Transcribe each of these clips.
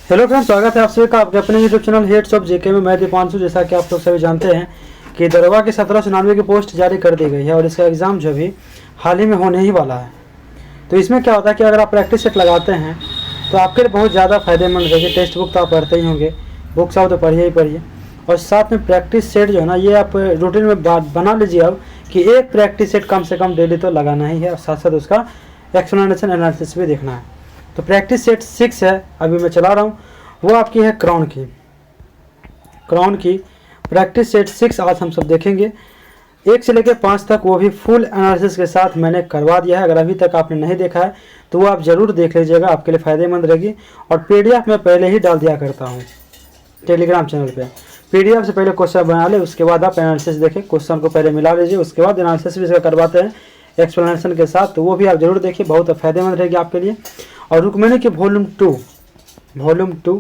Hello friends, स्वागत है आप सभी का आपके अपने यूट्यूब चैनल हेड्स ऑफ जेके में। मैं दीपांशु। जैसा कि आप लोग सभी जानते हैं कि दरोगा की 1799 की पोस्ट जारी कर दी गई है और इसका एग्ज़ाम जो भी हाल ही में होने ही वाला है। तो इसमें क्या होता है कि अगर आप प्रैक्टिस सेट लगाते हैं तो आपके लिए बहुत ज़्यादा फायदेमंद रहेगी। टेक्स्ट बुक तो आप पढ़ते ही होंगे, बुक्स आप तो पढ़िए ही पढ़िए, और साथ में प्रैक्टिस सेट जो है ना, ये आप रूटीन में बना लीजिए अब कि एक प्रैक्टिस सेट कम से कम डेली तो लगाना ही है और साथ साथ उसका एक्सप्लेनेशन एनालिसिस भी देखना है। तो प्रैक्टिस सेट 6 है, अभी मैं चला रहा हूँ, वो आपकी है क्राउन की प्रैक्टिस सेट 6 आज हम सब देखेंगे 1 से लेकर 5 तक, वो भी फुल एनालिसिस के साथ मैंने करवा दिया है। अगर अभी तक आपने नहीं देखा है तो वो आप ज़रूर देख लीजिएगा, आपके लिए फ़ायदेमंद रहेगी। और पीडीएफ मैं पहले ही डाल दिया करता हूँ टेलीग्राम चैनल पे। पीडीएफ से पहले क्वेश्चन बना ले, उसके बाद आप एनालिसिस देखें, क्वेश्चन को पहले मिला लीजिए, उसके बाद एनालिसिस भी इसका करवाते हैं एक्सप्लेनेशन के साथ, तो वो भी आप जरूर देखिए, बहुत फ़ायदेमंद रहेगी आपके लिए। और रुक्मिणी की वॉल्यूम 2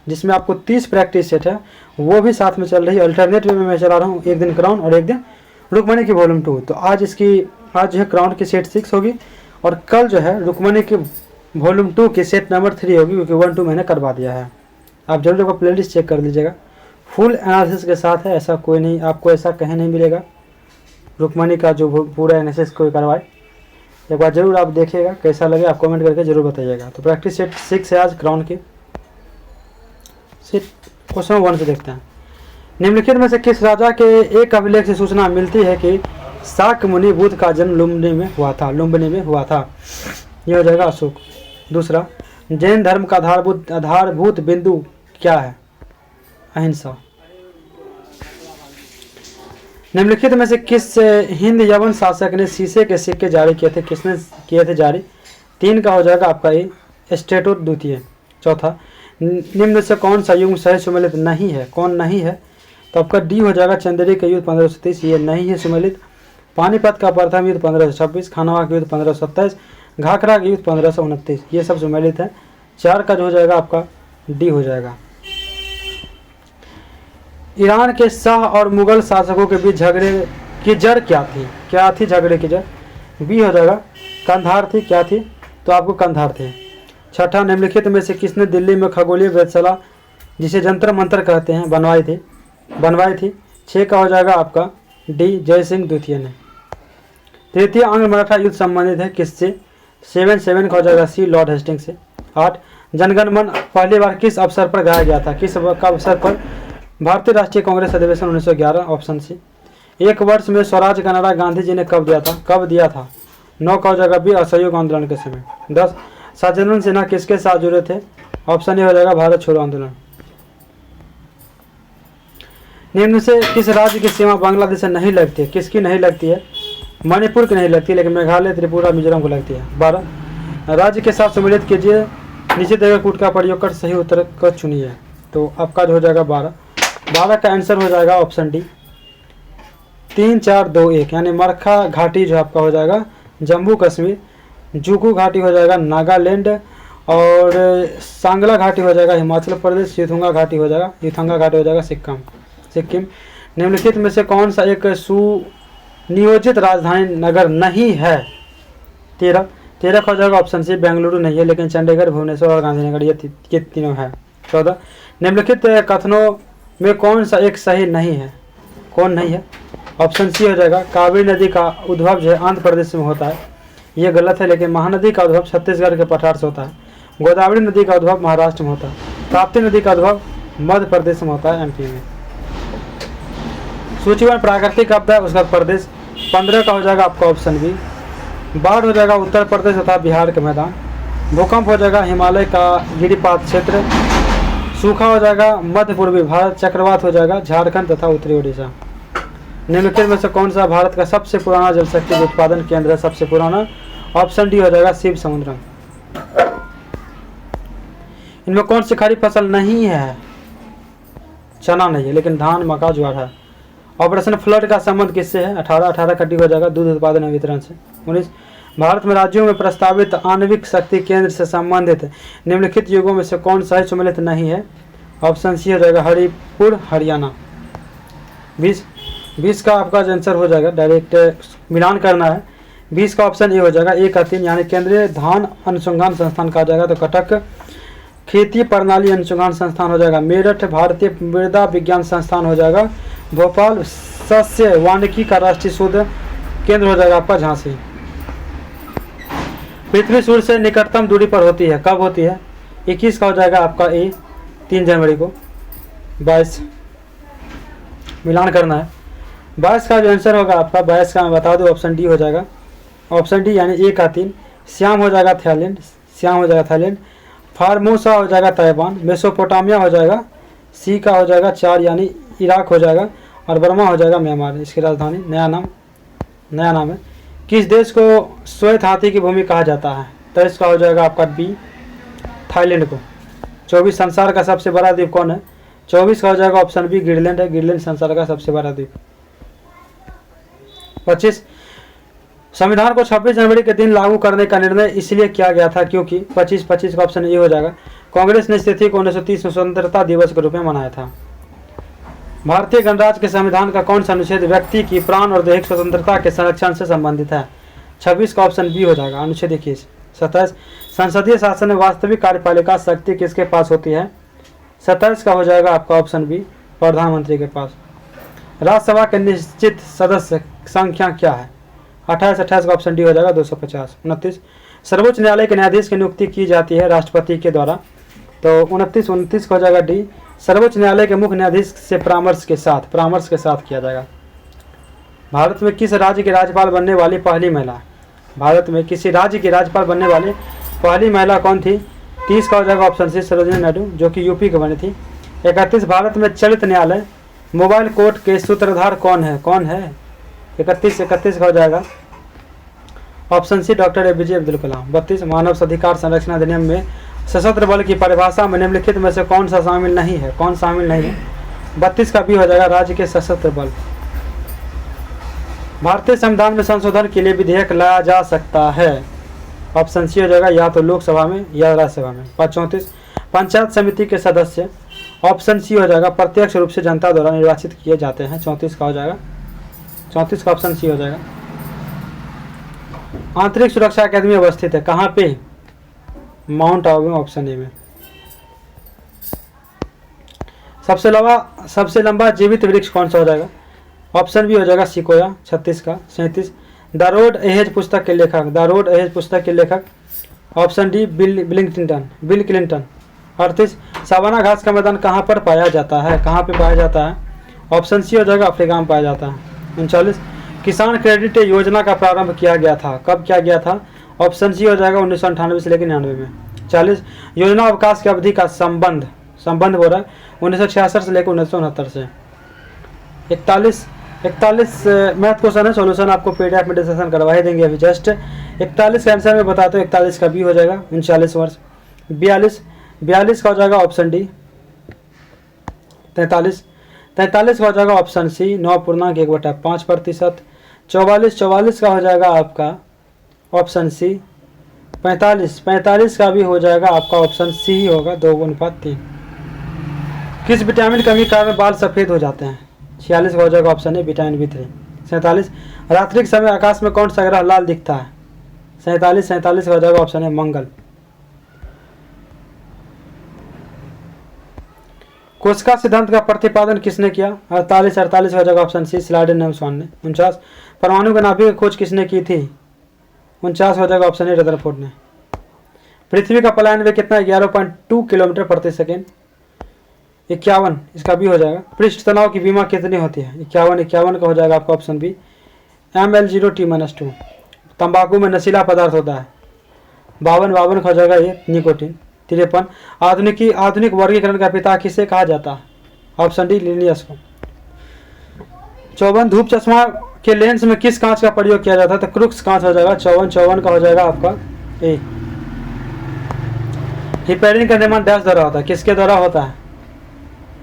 जिसमें आपको 30 प्रैक्टिस सेट है, वो भी साथ में चल रही है। अल्टरनेट वे में मैं चला रहा हूँ, एक दिन क्राउन और एक दिन रुक्मिणी की वॉल्यूम 2। तो आज जो है क्राउन की सेट 6 होगी और कल जो है रुक्मिणी की वॉल्यूम 2 की सेट नंबर 3 होगी, क्योंकि 1 2 मैंने करवा दिया है। आप जरूर एक प्लेलिस्ट चेक कर लीजिएगा, फुल एनालिसिस के साथ है, ऐसा कोई नहीं, आपको ऐसा कहीं नहीं मिलेगा रुक्मिणी का जो पूरा एनालिसिस कोई करवाए। एक बार जरूर आप देखिएगा, कैसा लगे आप कमेंट करके जरूर बताइएगा। तो प्रैक्टिस सेट 6 है आज क्राउन की। क्वेश्चन 1 से देखते हैं। निम्नलिखित में से किस राजा के एक अभिलेख से सूचना मिलती है कि शाक्य मुनि बुद्ध का जन्म लुम्बिनी में हुआ था? यह हो जाएगा अशोक। दूसरा, जैन धर्म का आधारभूत बिंदु क्या है? अहिंसा। निम्नलिखित में से किस हिंद यवन शासक ने शीशे के सिक्के जारी किए थे? किसने किए थे जारी? 3 का हो जाएगा आपका ये स्टेटो द्वितीय। चौथा, निम्न से कौन सा युग सही सुमेलित नहीं है? कौन नहीं है? तो आपका डी हो जाएगा चंदेरी का युद्ध 1530, ये नहीं है सुमेलित। पानीपत का प्रथम युद्ध 1526, खानवा का युद्ध 1527, घाघरा का युद्ध 1529, ये सब सुमेलित है। 4 का जो हो जाएगा आपका डी हो जाएगा। ईरान के शाह और मुगल शासकों के बीच झगड़े की जड़ क्या थी? झगड़े की जड़? बी हो जाएगा कंधार थी। क्या थी? तो आपको कंधार थे। छठा, निम्नलिखित में से किसने दिल्ली में खगोलीय वेधशाला, जिसे जंतर मंतर कहते हैं, बनवाई थी? 6 का हो जाएगा आपका डी जय सिंह द्वितीय ने। तृतीय, आंग्ल मराठा युद्ध संबंधित है किससे? 7 का हो जाएगा सी लॉर्ड हेस्टिंग से। 8, जनगण मन पहली बार किस अवसर पर गाया गया था? किस अवसर पर? भारतीय राष्ट्रीय कांग्रेस अधिवेशन 1911, ऑप्शन सी। 1 वर्ष में स्वराज का नारा गांधी जी ने कब दिया था? 9 का हो जाएगा बी असहयोग आंदोलन के समय। 10, शत्रुघ्न सिन्हा किसके साथ जुड़े थे? ऑप्शन ए हो जाएगा भारत छोड़ो आंदोलन। निम्न से किस राज्य की सीमा बांग्लादेश से नहीं लगती है? किसकी नहीं लगती है? मणिपुर की नहीं लगती, लेकिन मेघालय, त्रिपुरा, मिजोरम को लगती है। 12, राज्य के साथ सम्मिलित कीजिए, नीचे दिए गए कूट का प्रयोग कर सही उत्तर को चुनिए। तो आपका जो हो जाएगा 12 का आंसर हो जाएगा ऑप्शन डी 3 4 2 1, यानी मरखा घाटी जो आपका हो जाएगा जम्मू कश्मीर, जुगू घाटी हो जाएगा नागालैंड, और सांगला घाटी हो जाएगा हिमाचल प्रदेश, युथंगा घाटी हो जाएगा सिक्किम। निम्नलिखित में से कौन सा एक सुनियोजित राजधानी नगर नहीं है? 13 का हो जाएगा ऑप्शन सी बेंगलुरु नहीं है, लेकिन चंडीगढ़, भुवनेश्वर और गांधीनगर ये तीनों है। 14, निम्नलिखित कथनों में कौन सा एक सही नहीं है? कौन नहीं है? ऑप्शन सी हो जाएगा कावेरी नदी का उद्भव जो है आंध्र प्रदेश में होता है, ये गलत है, लेकिन महानदी का उद्भव छत्तीसगढ़ के पठार से होता है। गोदावरी नदी का उद्भव महाराष्ट्र में होता है। ताप्ती नदी का उद्भव मध्य प्रदेश में होता है, एमपी में। सूचीबद्ध प्राकृतिक आपदा उसका प्रदेश। 15 का हो जाएगा आपका ऑप्शन बी। बाढ़ हो जाएगा उत्तर प्रदेश तथा बिहार के मैदान। भूकंप हो जाएगा हिमालय का गिरिपात क्षेत्र। सूखा हो जाएगा मध्य पूर्वी भारत। चक्रवात हो जाएगा झारखंड तथा उत्तरी ओडिशा। निम्नलिखित में से कौन सा भारत का सबसे पुराना जल शक्ति उत्पादन केंद्र है? सबसे पुराना? ऑप्शन डी हो जाएगा शिव समुद्रम। इनमें कौन सी खरीफ फसल नहीं है? चना नहीं है, लेकिन धान, मक्का, ज्वार है। ऑपरेशन फ्लड का संबंध किससे है? 18 का डी हो जाएगा दूध उत्पादन एवं वितरण से। 19, भारत में राज्यों में प्रस्तावित आणविक शक्ति केंद्र से संबंधित निम्नलिखित युगों में से कौन सा सम्मिलित नहीं है? ऑप्शन सी हो जाएगा हरिपुर, हरियाणा। 20 का आपका आंसर हो जाएगा, डायरेक्ट मिलान करना है। 20 का ऑप्शन ए हो जाएगा 1 का 3, यानी केंद्रीय धान अनुसंधान संस्थान कहा जाएगा, तो कटक। खेती प्रणाली अनुसंधान संस्थान हो जाएगा मेरठ, भारतीय मृदा विज्ञान संस्थान हो जाएगा भोपाल, सस्य वानिकी का राष्ट्रीय शोध केंद्र हो जाएगा आपका झांसी। पृथ्वी सूर्य से निकटतम दूरी पर होती है, कब होती है? 21 का हो जाएगा आपका ए, 3 जनवरी को। 22 मिलान करना है। 22 का जो आंसर होगा आपका, 22 का मैं बता दूं, ऑप्शन डी हो जाएगा। ऑप्शन डी यानी ए का 3। श्याम हो जाएगा थाईलैंड, श्याम हो जाएगा थाईलैंड। फार्मोसा हो जाएगा ताइवान। मेसोपोटामिया हो जाएगा, सी का हो जाएगा 4 यानी इराक हो जाएगा। और बर्मा हो जाएगा म्यांमार, इसकी राजधानी। नया नाम है। किस देश को श्वेत हाथी की भूमि कहा जाता है? तो इसका हो जाएगा आपका बी, थाईलैंड को। 24 संसार का सबसे बड़ा द्वीप कौन है? 24 का हो जाएगा ऑप्शन बी, ग्रीनलैंड है। ग्रीनलैंड संसार का सबसे बड़ा द्वीप। 25 संविधान को 26 जनवरी के दिन लागू करने का निर्णय इसलिए किया गया था क्योंकि 25 का ऑप्शन ए हो जाएगा। कांग्रेस ने इस तिथि को 1930 में स्वतंत्रता दिवस के रूप में मनाया था। भारतीय गणराज्य के संविधान का कौन सा अनुच्छेद व्यक्ति की प्राण और दैहिक स्वतंत्रता के संरक्षण से संबंधित है? 26 का ऑप्शन बी हो जाएगा, अनुच्छेद 21। 27 संसदीय शासन में वास्तविक कार्यपालिका शक्ति किसके पास होती है? 27 का हो जाएगा आपका ऑप्शन बी, प्रधानमंत्री के पास। राज्यसभा के निश्चित सदस्य संख्या क्या है? 28 का ऑप्शन डी हो जाएगा, 250। 29 सर्वोच्च न्यायालय के न्यायाधीश की नियुक्ति की जाती है राष्ट्रपति के द्वारा, तो 29 का हो जाएगा डी, सर्वोच्च न्यायालय के मुख्य न्यायाधीश से परामर्श के साथ किया जाएगा। भारत में किस राज्य की राज्यपाल बनने वाली पहली महिला? भारत में किसी राज्य की राज्यपाल बनने वाली पहली महिला कौन थी? 30 का हो जाएगा ऑप्शन सी, सरोजिनी नायडू, जो कि यूपी की बनी थी। 31 भारत में चलित न्यायालय मोबाइल कोर्ट के सूत्रधार कौन है? 31 का हो जाएगा option C, doctor APJ Abdul Kalam. 32 मानव अधिकार संरक्षण अधिनियम में सशस्त्र बल की परिभाषा में निम्नलिखित में से कौन शामिल नहीं है? 32 का भी हो जाएगा, राज्य के सशस्त्र बल। भारतीय संविधान में संशोधन के लिए विधेयक लाया जा सकता है, ऑप्शन सी हो जाएगा, या तो लोकसभा में या राज्यसभा में। 34 पंचायत समिति के सदस्य, ऑप्शन सी हो जाएगा, प्रत्यक्ष रूप से जनता द्वारा निर्वाचित किए जाते हैं। 34 का हो जाएगा, 34 का ऑप्शन सी हो जाएगा। आंतरिक सुरक्षा अकादमी अवस्थित है कहाँ पे? माउंट आबू में, ऑप्शन ए में। सबसे लंबा जीवित वृक्ष कौन सा हो जाएगा? ऑप्शन बी हो जाएगा, सिकोया। 36 का। 37 द रोड एहेज पुस्तक के लेखक, option D, bill Clinton. 38 savanna घास का मैदान कहाँ पर पाया जाता है? ऑप्शन सी हो जाएगा, अफ्रीका में पाया जाता है। 39 किसान क्रेडिट योजना का प्रारंभ किया गया था, कब किया गया था? ऑप्शन सी हो जाएगा, 1998 से लेकर 99 में। 40 योजना अवकाश की अवधि का संबंध हो रहा है 1966 से लेकर 1969 से। 41 मैथ क्वेश्चन है, सॉल्यूशन आपको PDF में डिस्कशन करवा ही देंगे अभी जस्ट। 41 का आंसर मैं बताता हूँ, 41 का बी हो जाएगा, 39 वर्ष। 42 का हो जाएगा ऑप्शन डी। 43 का हो जाएगा ऑप्शन सी, 9.1/5%। 44 का हो जाएगा आपका ऑप्शन सी। 45 का भी हो जाएगा आपका ऑप्शन सी ही होगा, 2:3। किस विटामिन कमी के कारण बाल सफ़ेद हो जाते हैं? 46 का हो जाएगा ऑप्शन ए, विटामिन B3। 47 रात्रि के समय आकाश में कौन सा ग्रह लाल दिखता है? 47 का हो जाएगा ऑप्शन ए, मंगल। कोशिका सिद्धांत का प्रतिपादन किसने किया? 48 का हो जाएगा ऑप्शन सी, स्लाइडेन-नेल्सन ने। 49 परमाणु की नाभिक की खोज किसने की थी? 49 हो जाएगा ऑप्शन ए, रदरफोर्ड ने। पृथ्वी का पलायन वेग कितना? 11.2 किलोमीटर प्रति सेकेंड। 51 इसका भी हो जाएगा। पृष्ठ तनाव की बीमा कितनी होती है? 51 का हो जाएगा आपका ऑप्शन बी, ml0t-2। तंबाकू में नशीला पदार्थ होता है। 52 का हो जाएगा ये, निकोटीन। 53 आधुनिक वर्गीकरण का पिता किसे कहा जाता है? ऑप्शन डी, लिनियस को। 54 धूप चश्मा के लेंस में किस कांच का प्रयोग किया जाता है? तो क्रुक्स कांच हो जाएगा। 54 का हो जाएगा आपका ए। हिपेरिन का निर्माण डैश द्वारा होता है, किसके द्वारा होता है?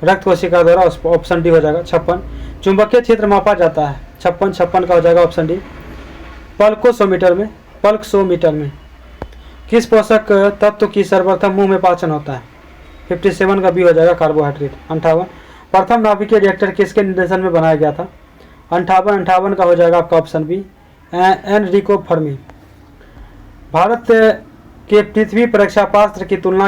रक्त कोशिका द्वारा, ऑप्शन डी हो जाएगा। 56 चुंबकीय क्षेत्र मापा जाता है। 56 का हो जाएगा ऑप्शन डी, पल्कोसोमीटर में। किस पोषक तत्व की सर्वप्रथम मुंह में पाचन होता है? 57 का भी हो जाएगा, कार्बोहाइड्रेट। 58 प्रथम नाभिकीय रिएक्टर किसके निर्देशन में बनाया गया था? 58 का हो जाएगा आपका option B, Enrico Fermi. Bharat के पृथ्वी परीक्षा पात्र की तुलना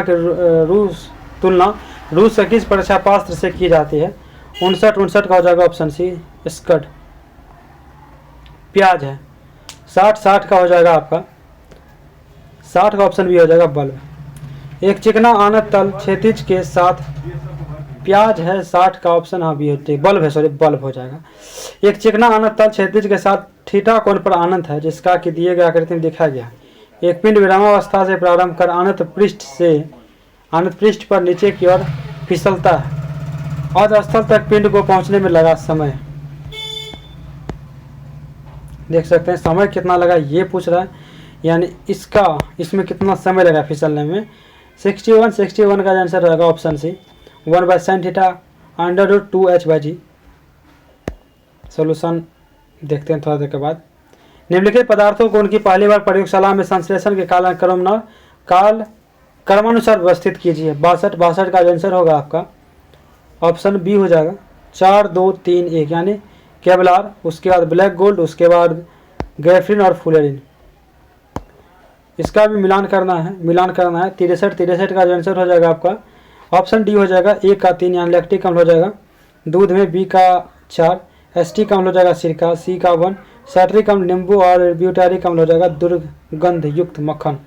रूस के किस परीक्षा पात्र से की जाती है? 59 का हो जाएगा ऑप्शन सी स्कड। प्याज है। 60 का हो जाएगा आपका 60 का ऑप्शन भी हो जाएगा बल्ब। एक चिकना आनत तल क्षैतिज के साथ प्याज है। 60 का ऑप्शन हाँ भी होती है बल्ब है, सॉरी बल्ब हो जाएगा। एक चिकना आनत तल क्षैतिज के साथ थीटा कोण पर अनंत है जिसका कि दिए गए आकृति में दिखाया गया। एक पिंड विरामावस्था से प्रारंभ कर अनंत पृष्ठ पर नीचे की ओर फिसलता है और स्थल तक पिंड को पहुंचने में लगा समय। देख सकते हैं समय कितना लगा ये पूछ रहा है, यानी इसमें कितना समय लगा फिसलने में। 61 का आंसर रहेगा option C 1/sin theta √2h/g। Solution देखते हैं थोड़ा देर के बाद। निम्नलिखित पदार्थों को उनकी पहली बार प्रयोगशाला में संश्लेषण के क्रमानुसार व्यवस्थित कीजिए। 62 का आंसर होगा आपका ऑप्शन बी हो जाएगा 4 2 3 1, यानी केवलार, उसके बाद ब्लैक गोल्ड, उसके बाद ग्रेफिन और फुलेरिन। इसका भी मिलान करना है 63 का आंसर हो जाएगा आपका ऑप्शन डी हो जाएगा ए का 3, यानी लैक्टिक अम्ल हो जाएगा। दूध में बी का 4, एस्टिक अम्ल हो जाएगा सिरका, सी का 1, सैट्रिक अम्ल नींबू और ब्यूटारिक अम्ल हो जाएगा दुर्गंध युक्त मक्खन।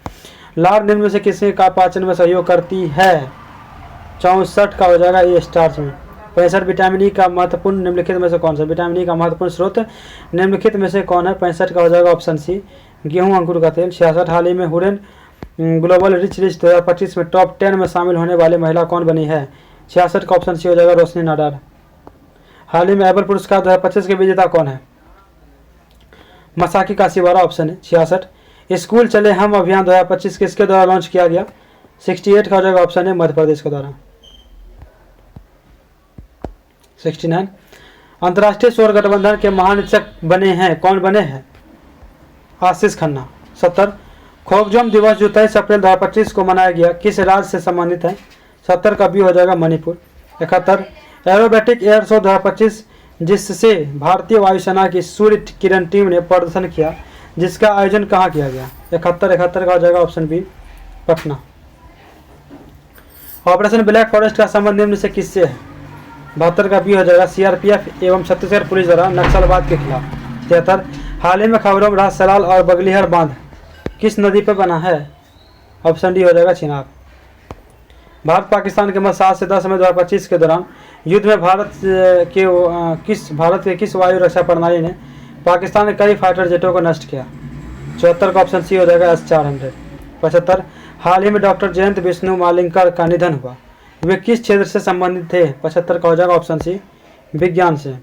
लार निम्न में से किसी का पाचन में सहयोग करती है? 64 का हो जाएगा ए स्टार्च में। 65 विटामिन ई का महत्वपूर्ण निम्नलिखित में से कौन सा? विटामिन ई का महत्वपूर्ण स्रोत निम्नलिखित में से कौन है? 65 का हो जाएगा ऑप्शन सी गेहूं अंकुर का तेल। 66 हाल ही में हुरेन ग्लोबल रिच लिस्ट 2025 में टॉप 10 में शामिल होने वाली महिला कौन बनी है? 66 का ऑप्शन सी हो जाएगा रोशनी नाडार। हाल ही में एबल पुरस्कार 2025 के विजेता कौन है? मसाकी काशीवारा ऑप्शन है 66। स्कूल चले हम अभियान 2025 किसके द्वारा लॉन्च किया गया? 68 का हो जाएगा ऑप्शन है मध्य प्रदेश के द्वारा। 69 अंतर्राष्ट्रीय सौर गठबंधन के महानिरीक्षक बने हैं कौन बने हैं? आशीष खन्ना। 70 खोकजम दिवस जो 23 अप्रैल 2025 को मनाया गया किस राज्य से संबंधित है? 70 का बी हो जाएगा मणिपुर। 71 एरोबेटिक एयर शो 2025 जिससे भारतीय वायुसेना की सूर्य किरण टीम ने प्रदर्शन किया जिसका आयोजन कहाँ किया गया? 71 का हो जाएगा option B Patna. Operation black forest का संबंध निम्न से किससे है? 72 का बी हो जाएगा सीआरपीएफ एवं छत्तीसगढ़ पुलिस द्वारा नक्सलवाद के खिलाफ। 73 हाल ही में खबरों में रहा सलाल और बगलीहर बांध किस नदी पर बना है? ऑप्शन डी हो जाएगा चिनाब। भारत पाकिस्तान के मध्य 7 से 10 मई 2025 के दौरान युद्ध में भारत के किस वायु रक्षा प्रणाली ने पाकिस्तान के कई फाइटर जेटों को नष्ट किया? 74 का ऑप्शन सी हो जाएगा S-400। 75 हाल ही में डॉक्टर जयंत विष्णु मालिंकर का निधन हुआ, वे किस क्षेत्र से संबंधित थे? 75 का हो जाएगा ऑप्शन सी विज्ञान से।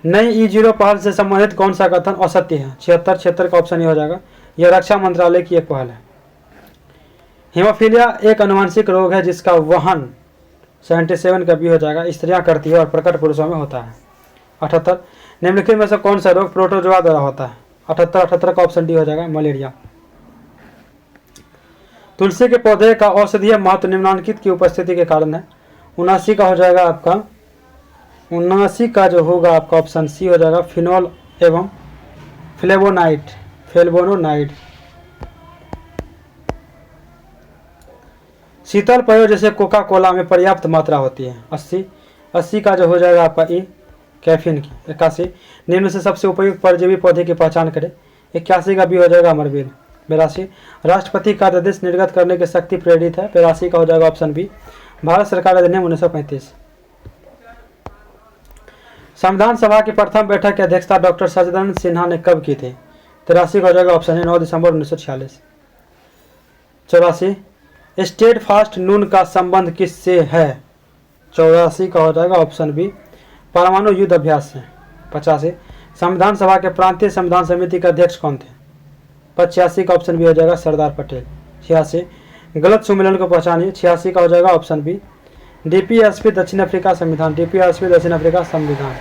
नई E0 पहल से संबंधित कौन सा कथन असत्य है? 76 का ऑप्शन ही हो जाएगा, यह रक्षा मंत्रालय की एक पहल है। हीमोफीलिया एक अनुवांशिक रोग है जिसका वहन 77 का भी हो जाएगा स्त्रियां करती है और प्रकट पुरुषों में होता है। 78 निम्नलिखित में से कौन सा रोग प्रोटोजोआ द्वारा होता है? 78 का ऑप्शन डी हो जाएगा मलेरिया। तुलसी के पौधे का औषधीय महत्व निम्नलिखित की उपस्थिति के कारण है। 79 का हो जाएगा आपका 79 का जो होगा आपका ऑप्शन सी हो जाएगा फिनोल एवं फ्लेवोनोनाइड। शीतल पेय जैसे कोका कोला में पर्याप्त मात्रा होती है। 80 का जो हो जाएगा आपका ई कैफीन की। 81 निम्न से सबसे उपयुक्त परजीवी पौधे की पहचान करें। 81 का भी हो जाएगा अमरबेल। 82 राष्ट्रपति का आदेश निर्गत करने की शक्ति प्रेरित है। 83 का हो जाएगा ऑप्शन बी भारत सरकार अधिनियम 1935। संविधान सभा की प्रथम बैठक की अध्यक्षता डॉक्टर सचिदानंद सिन्हा ने कब की थी? 83 का हो जाएगा ऑप्शन है 9 दिसंबर 1946। 84 स्टेट फास्ट नून का संबंध किससे है? 84 का हो जाएगा ऑप्शन बी परमाणु युद्ध अभ्यास से। 85 संविधान सभा के प्रांतीय संविधान समिति के अध्यक्ष कौन थे? 85 का ऑप्शन बी हो जाएगा सरदार पटेल। 86 गलत सुमेलन को पहचानिए। 86 का हो जाएगा ऑप्शन बी डीपीएसपी दक्षिण अफ्रीका संविधान। डीपीएसपी दक्षिण अफ्रीका संविधान।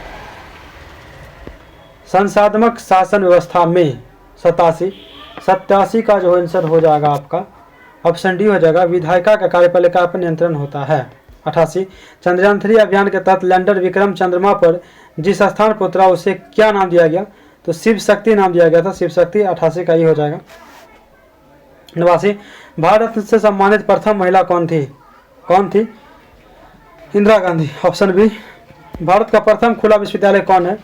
संसाधनात्मक शासन व्यवस्था में 87 का जो आंसर हो जाएगा आपका ऑप्शन डी हो जाएगा विधायिका का कार्यपालिका पर नियंत्रण होता है। 88 चंद्रयान 3 अभियान के तहत लैंडर विक्रम चंद्रमा पर जिस स्थान पर उतरा उसे क्या नाम दिया गया? तो शिव शक्ति नाम दिया गया था, शिव शक्ति। 88 का ही हो जाएगा 89। भारत रत्न से सम्मानित प्रथम महिला कौन थी? इंदिरा गांधी। Option B. भारत का प्रथम खुला विश्वविद्यालय कौन है?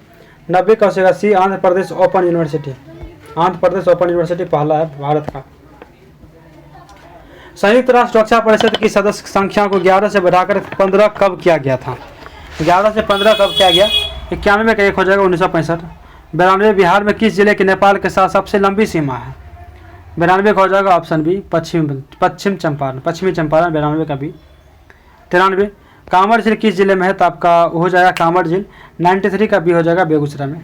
90 का हो जाएगा सी, Andhra Pradesh open university. Andhra Pradesh open university पहला है भारत का। संयुक्त राष्ट्र सुरक्षा परिषद की सदस्य संख्या को 11 से बढ़ाकर 15 कब किया गया था? 11 से 15 कब किया गया? 91 का 1 हो जाएगा 1965। 92 बिहार में किस जिले की नेपाल के साथ सबसे लंबी सीमा है? 92 का हो जाएगा ऑप्शन बी, पश्चिमी चंपारण 92 का बी। 93 कांवड़ झील किस जिले में है? तो आपका हो जाएगा कांवड़ झील। 93 का बी हो जाएगा बेगूसराय में।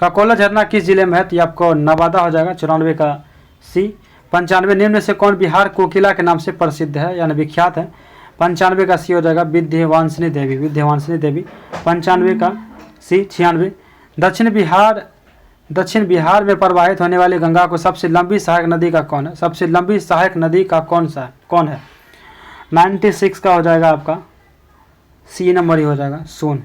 काकोला झरना किस जिले में है? तो आपको नवादा हो जाएगा। 94 का सी। 95 निम्न से कौन बिहार कोकिला के नाम से प्रसिद्ध है यानी विख्यात है? 95 का सी हो जाएगा विंध्यवासिनी देवी। 95 का सी। 96 दक्षिण बिहार में प्रवाहित होने वाली गंगा को सबसे लंबी सहायक नदी का कौन है? सबसे लंबी सहायक नदी का कौन है? 96 का हो जाएगा आपका सी नंबर ही हो जाएगा सोन।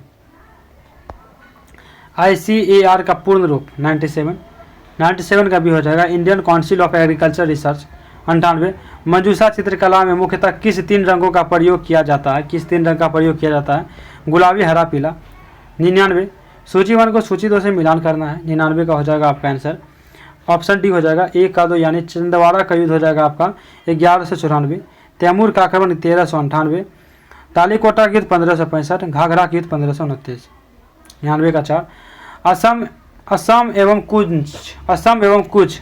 ICAR का पूर्ण रूप 97 का भी हो जाएगा Indian council of agriculture research. 98 मंजूषा चित्रकला में मुख्यतः किस 3 रंगों का प्रयोग किया जाता है? किस 3 रंग का प्रयोग किया जाता है? गुलाबी, हरा, पीला। 99 सूची 1 को सूची 2 से मिलान करना है। 99 का हो जाएगा आपका आंसर ऑप्शन डी हो जाएगा 1 का 2 यानी छिंदवाड़ा का युद्ध हो जाएगा आपका 1194। तैमूर का आक्रमण 1398। तालीकोटा की युद्ध 1565। घाघरा की युद्ध 1529। 99 का 4 असम एवं कुछ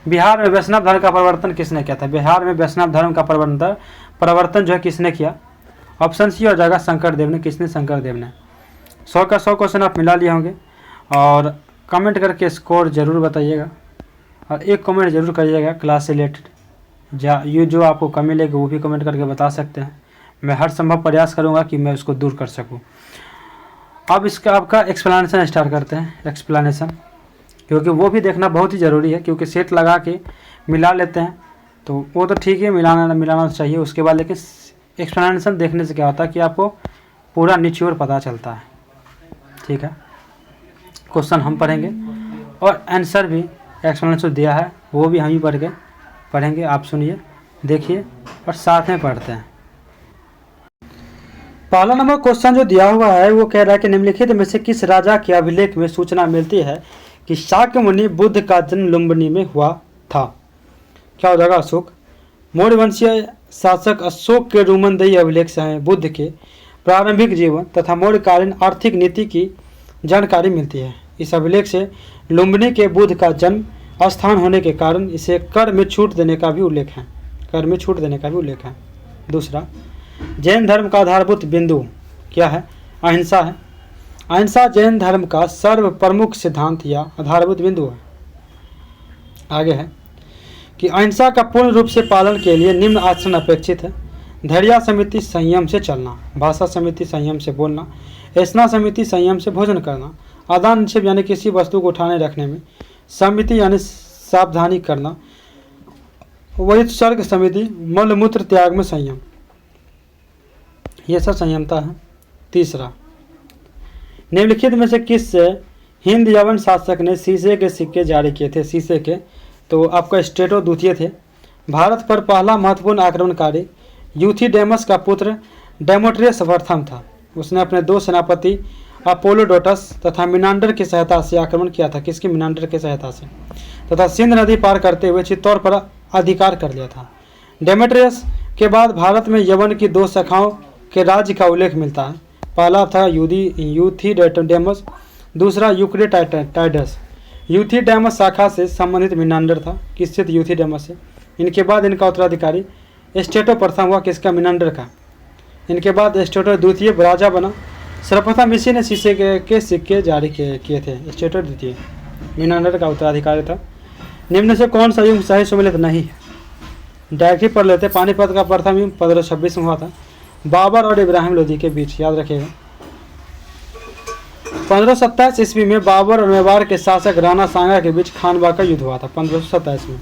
बिहार में वैष्णव धर्म का परिवर्तन किसने किया था? बिहार में वैष्णव धर्म का परिवर्तन जो है किसने किया? ऑप्शन सी हो जाएगा शंकर देव ने। किसने? शंकर देव ने। 100 का 100 क्वेश्चन आप मिला लिए होंगे और कमेंट करके स्कोर जरूर बताइएगा और एक कमेंट जरूर करिएगा क्लास से रिलेटेड। जो आपको कमी मिलेगी वो भी कमेंट करके बता सकते हैं। मैं हर संभव प्रयास करूँगा कि मैं उसको दूर कर सकूँ। अब इसका आपका एक्सप्लेनेशन स्टार्ट करते हैं। एक्सप्लेनेशन क्योंकि वो भी देखना बहुत ही ज़रूरी है क्योंकि सेट लगा के मिला लेते हैं तो वो तो ठीक है मिलाना चाहिए उसके बाद, लेकिन एक्सप्लेनेशन देखने से क्या होता है कि आपको पूरा निचोड़ पता चलता है। ठीक है, क्वेश्चन हम पढ़ेंगे और आंसर भी एक्सप्लेनेशन दिया है वो भी हम ही पढ़ेंगे। आप सुनिए, देखिए और साथ में पढ़ते हैं। पहला नंबर क्वेश्चन जो दिया हुआ है वो कह रहा है कि निम्नलिखित में से किस राजा के अभिलेख में सूचना मिलती है कि शाक्य मुनि बुद्ध का जन्म लुम्बिनी में हुआ था? क्या हो जाएगा? अशोक। मौर्य वंशीय शासक अशोक के रुमनदेही अभिलेख से हैं बुद्ध के प्रारंभिक जीवन तथा मौर्यकालीन आर्थिक नीति की जानकारी मिलती है। इस अभिलेख से लुम्बिनी के बुद्ध का जन्म स्थान होने के कारण इसे कर में छूट देने का भी उल्लेख है। दूसरा, जैन धर्म का आधारभूत बिंदु क्या है? अहिंसा है। अहिंसा जैन धर्म का सर्व प्रमुख सिद्धांत या आधारभूत बिंदु है। आगे है कि अहिंसा का पूर्ण रूप से पालन के लिए निम्न आचरण अपेक्षित है। धैर्य समिति संयम से चलना, भाषा समिति संयम से बोलना, ऐसना समिति संयम से भोजन करना, आदान निक्षेप यानी किसी वस्तु को उठाने रखने में, समिति यानी सावधानी करना, वही सर्ग समिति मल मूत्र त्याग में संयम, ये सब संयमता है। तीसरा, निम्नलिखित में से किस हिंद यवन शासक ने शीशे के सिक्के जारी किए थे? शीशे के तो आपका स्टेटो द्वितीय थे। भारत पर पहला महत्वपूर्ण आक्रमणकारी यूथिडेमस का पुत्र डेमोट्रियस प्रथम था। उसने अपने 2 सेनापति अपोलोडोटस तथा मिनांडर की सहायता से आक्रमण किया था। किसकी? मिनांडर की सहायता से, तथा सिंध नदी पार करते हुए चित्तौड़ पर अधिकार कर लिया था। डेमेट्रियस के बाद भारत में यवन की 2 शाखाओं के राज्य का उल्लेख मिलता है। पहला था यूथिडेमस, दूसरा यूक्रेटाइडस। यूथिडेमस शाखा से संबंधित मिनांडर था। किससे? यूथिडेमस से। इनके बाद इनका उत्तराधिकारी स्टेटो प्रथम हुआ। किसका? मिनांडर का। इनके बाद स्टेटो द्वितीय राजा बना। सर्वप्रथम इसी ने शीशे के सिक्के जारी किए थे। स्टेटो द्वितीय मिनांडर का उत्तराधिकारी था। निम्न से कौन सा युग सही सुमेलित नहीं है? डायरेक्टली पढ़ लेते। पानीपत का प्रथम युग 1526 में हुआ था बाबर और इब्राहिम लोदी के बीच, याद रखिएगा। 1527 ईस्वी में बाबर और मेवाड़ के शासक राणा सांगा के बीच खानवा का युद्ध हुआ था 1527 में।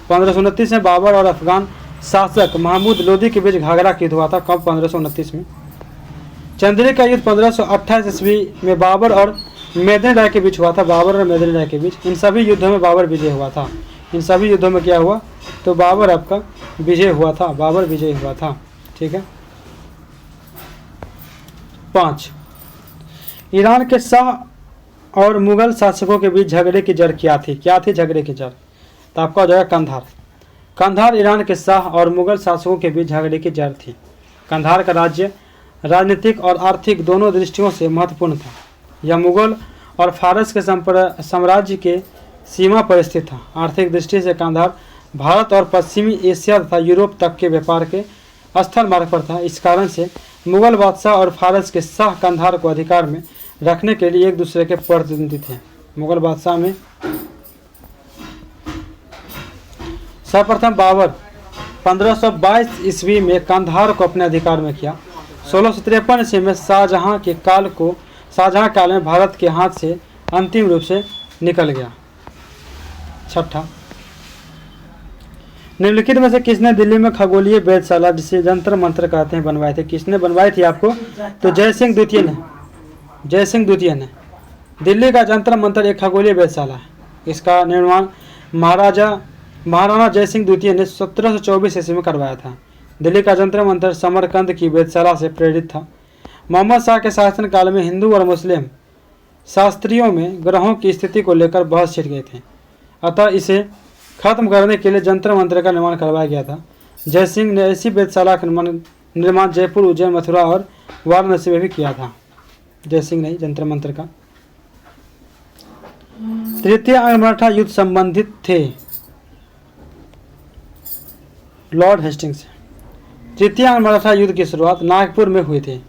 1529 में बाबर और अफगान शासक महमूद लोदी के बीच घाघरा का युद्ध हुआ था। कब? 1529 में। चंदेरी का युद्ध 1528 ईस्वी में बाबर और मेदिनी राय के बीच हुआ था। बाबर और मेदिनी राय के बीच। इन सभी युद्धों में बाबर विजय हुआ था। इन सभी युद्धों में क्या हुआ, तो बाबर आपका विजय हुआ था, बाबर विजय हुआ था। ठीक है। 5, ईरान के शाह और मुगल शासकों के बीच झगड़े की जड़ क्या थी, क्या थी झगड़े की जड़, तो आपका हो जाएगा कंधार। कंधार ईरान के शाह और मुगल शासकों के बीच झगड़े की जड़ थी। कंधार का राज्य राजनीतिक और आर्थिक दोनों दृष्टियों से महत्वपूर्ण था। यह मुगल और फारस के साम्राज्य के सीमा पर स्थित था। आर्थिक दृष्टि से कंधार भारत और पश्चिमी एशिया तथा यूरोप तक के व्यापार के स्थल मार्ग पर था। इस कारण से मुगल बादशाह और फारस के शाह कंधार को अधिकार में रखने के लिए एक दूसरे के प्रतिद्वंदी थे। मुगल बादशाह में सर्वप्रथम बाबर 1522 ईस्वी में कंधार को अपने अधिकार में किया। 1653 ईस्वी में शाहजहां काल में भारत के हाथ से अंतिम रूप से निकल गया। 6, निम्नलिखित में से किसने दिल्ली में खगोलीय वेधशाला जिसे जंतर मंत्र कहते हैं बनवाए थे, किसने बनवाई थी आपको, तो जयसिंह द्वितीय ने। जयसिंह द्वितीय ने दिल्ली का जंतर मंत्र एक खगोलीय वेधशाला है। इसका निर्माण महाराणा जयसिंह द्वितीय ने 1724 ईस्वी में करवाया था। दिल्ली का जंतर मंत्र समरकंद की वेधशाला से प्रेरित था। मोहम्मद शाह के शासनकाल में हिंदू और मुस्लिम शास्त्रियों में ग्रहों की स्थिति को लेकर बहस छिड़ गए थे, अतः इसे खत्म करने के लिए जंतर मंत्र का निर्माण करवाया गया था। जयसिंह ने ऐसी वेधशाला का निर्माण जयपुर, उज्जैन, मथुरा और वाराणसी में भी किया था। जयसिंह ने जंतर मंत्र का। तृतीय आंग्ल मराठा युद्ध संबंधित थे लॉर्ड हेस्टिंग्स से। तृतीय आंग्ल मराठा युद्ध की शुरुआत नागपुर में हुई थी।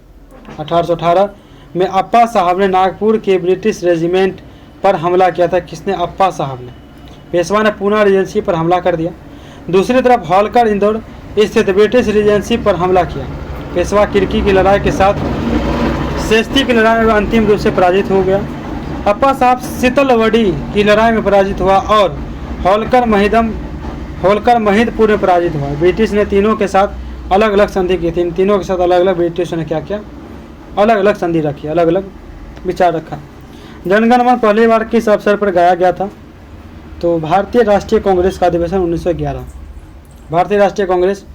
1818 में अप्पा साहब ने नागपुर के ब्रिटिश रेजिमेंट पर हमला किया था। किसने, अप्पा साहब ने। पेशवा ने पूना रीजेंसी पर हमला कर दिया। दूसरी तरफ होलकर इंदौर स्थित ब्रिटिश रीजेंसी पर हमला किया। पेशवा किर्की की लड़ाई के साथ सेस्ती की लड़ाई में अंतिम रूप से पराजित हो गया। अप्पा साहब सीतलवड़ी की लड़ाई में पराजित हुआ और होलकर महिदपुर में पराजित हुआ। ब्रिटिश ने तीनों के साथ अलग अलग संधि की थी। इन तीनों के साथ अलग अलग ब्रिटिशों ने क्या किया, अलग अलग संधि रखी, अलग अलग विचार रखा। जनगण मन पहली बार किस अवसर पर गाया गया था, तो भारतीय राष्ट्रीय कांग्रेस का अधिवेशन 1911। भारतीय राष्ट्रीय कांग्रेस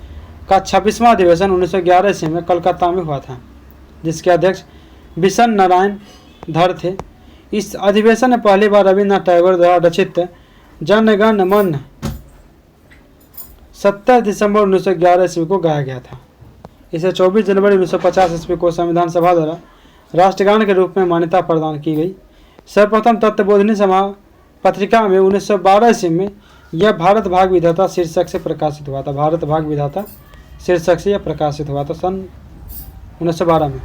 का 26वां अधिवेशन 1911 ईस्वी में कलकत्ता में हुआ था, जिसके अध्यक्ष बिशन नारायण धर थे। इस अधिवेशन में पहली बार रविन्द्रनाथ टैगोर द्वारा रचित जनगण मन 17 दिसंबर 1911 ईस्वी को गाया गया था। इसे 24 जनवरी 1950 ईस्वी को संविधान सभा द्वारा राष्ट्रगान के रूप में मान्यता प्रदान की गई। सर्वप्रथम तत्वबोधिनी सभा पत्रिका में 1912 ईस्वी में यह भारत भाग विधाता शीर्षक से प्रकाशित हुआ था। भारत भाग विधाता शीर्षक से यह प्रकाशित हुआ था सन 1912 में।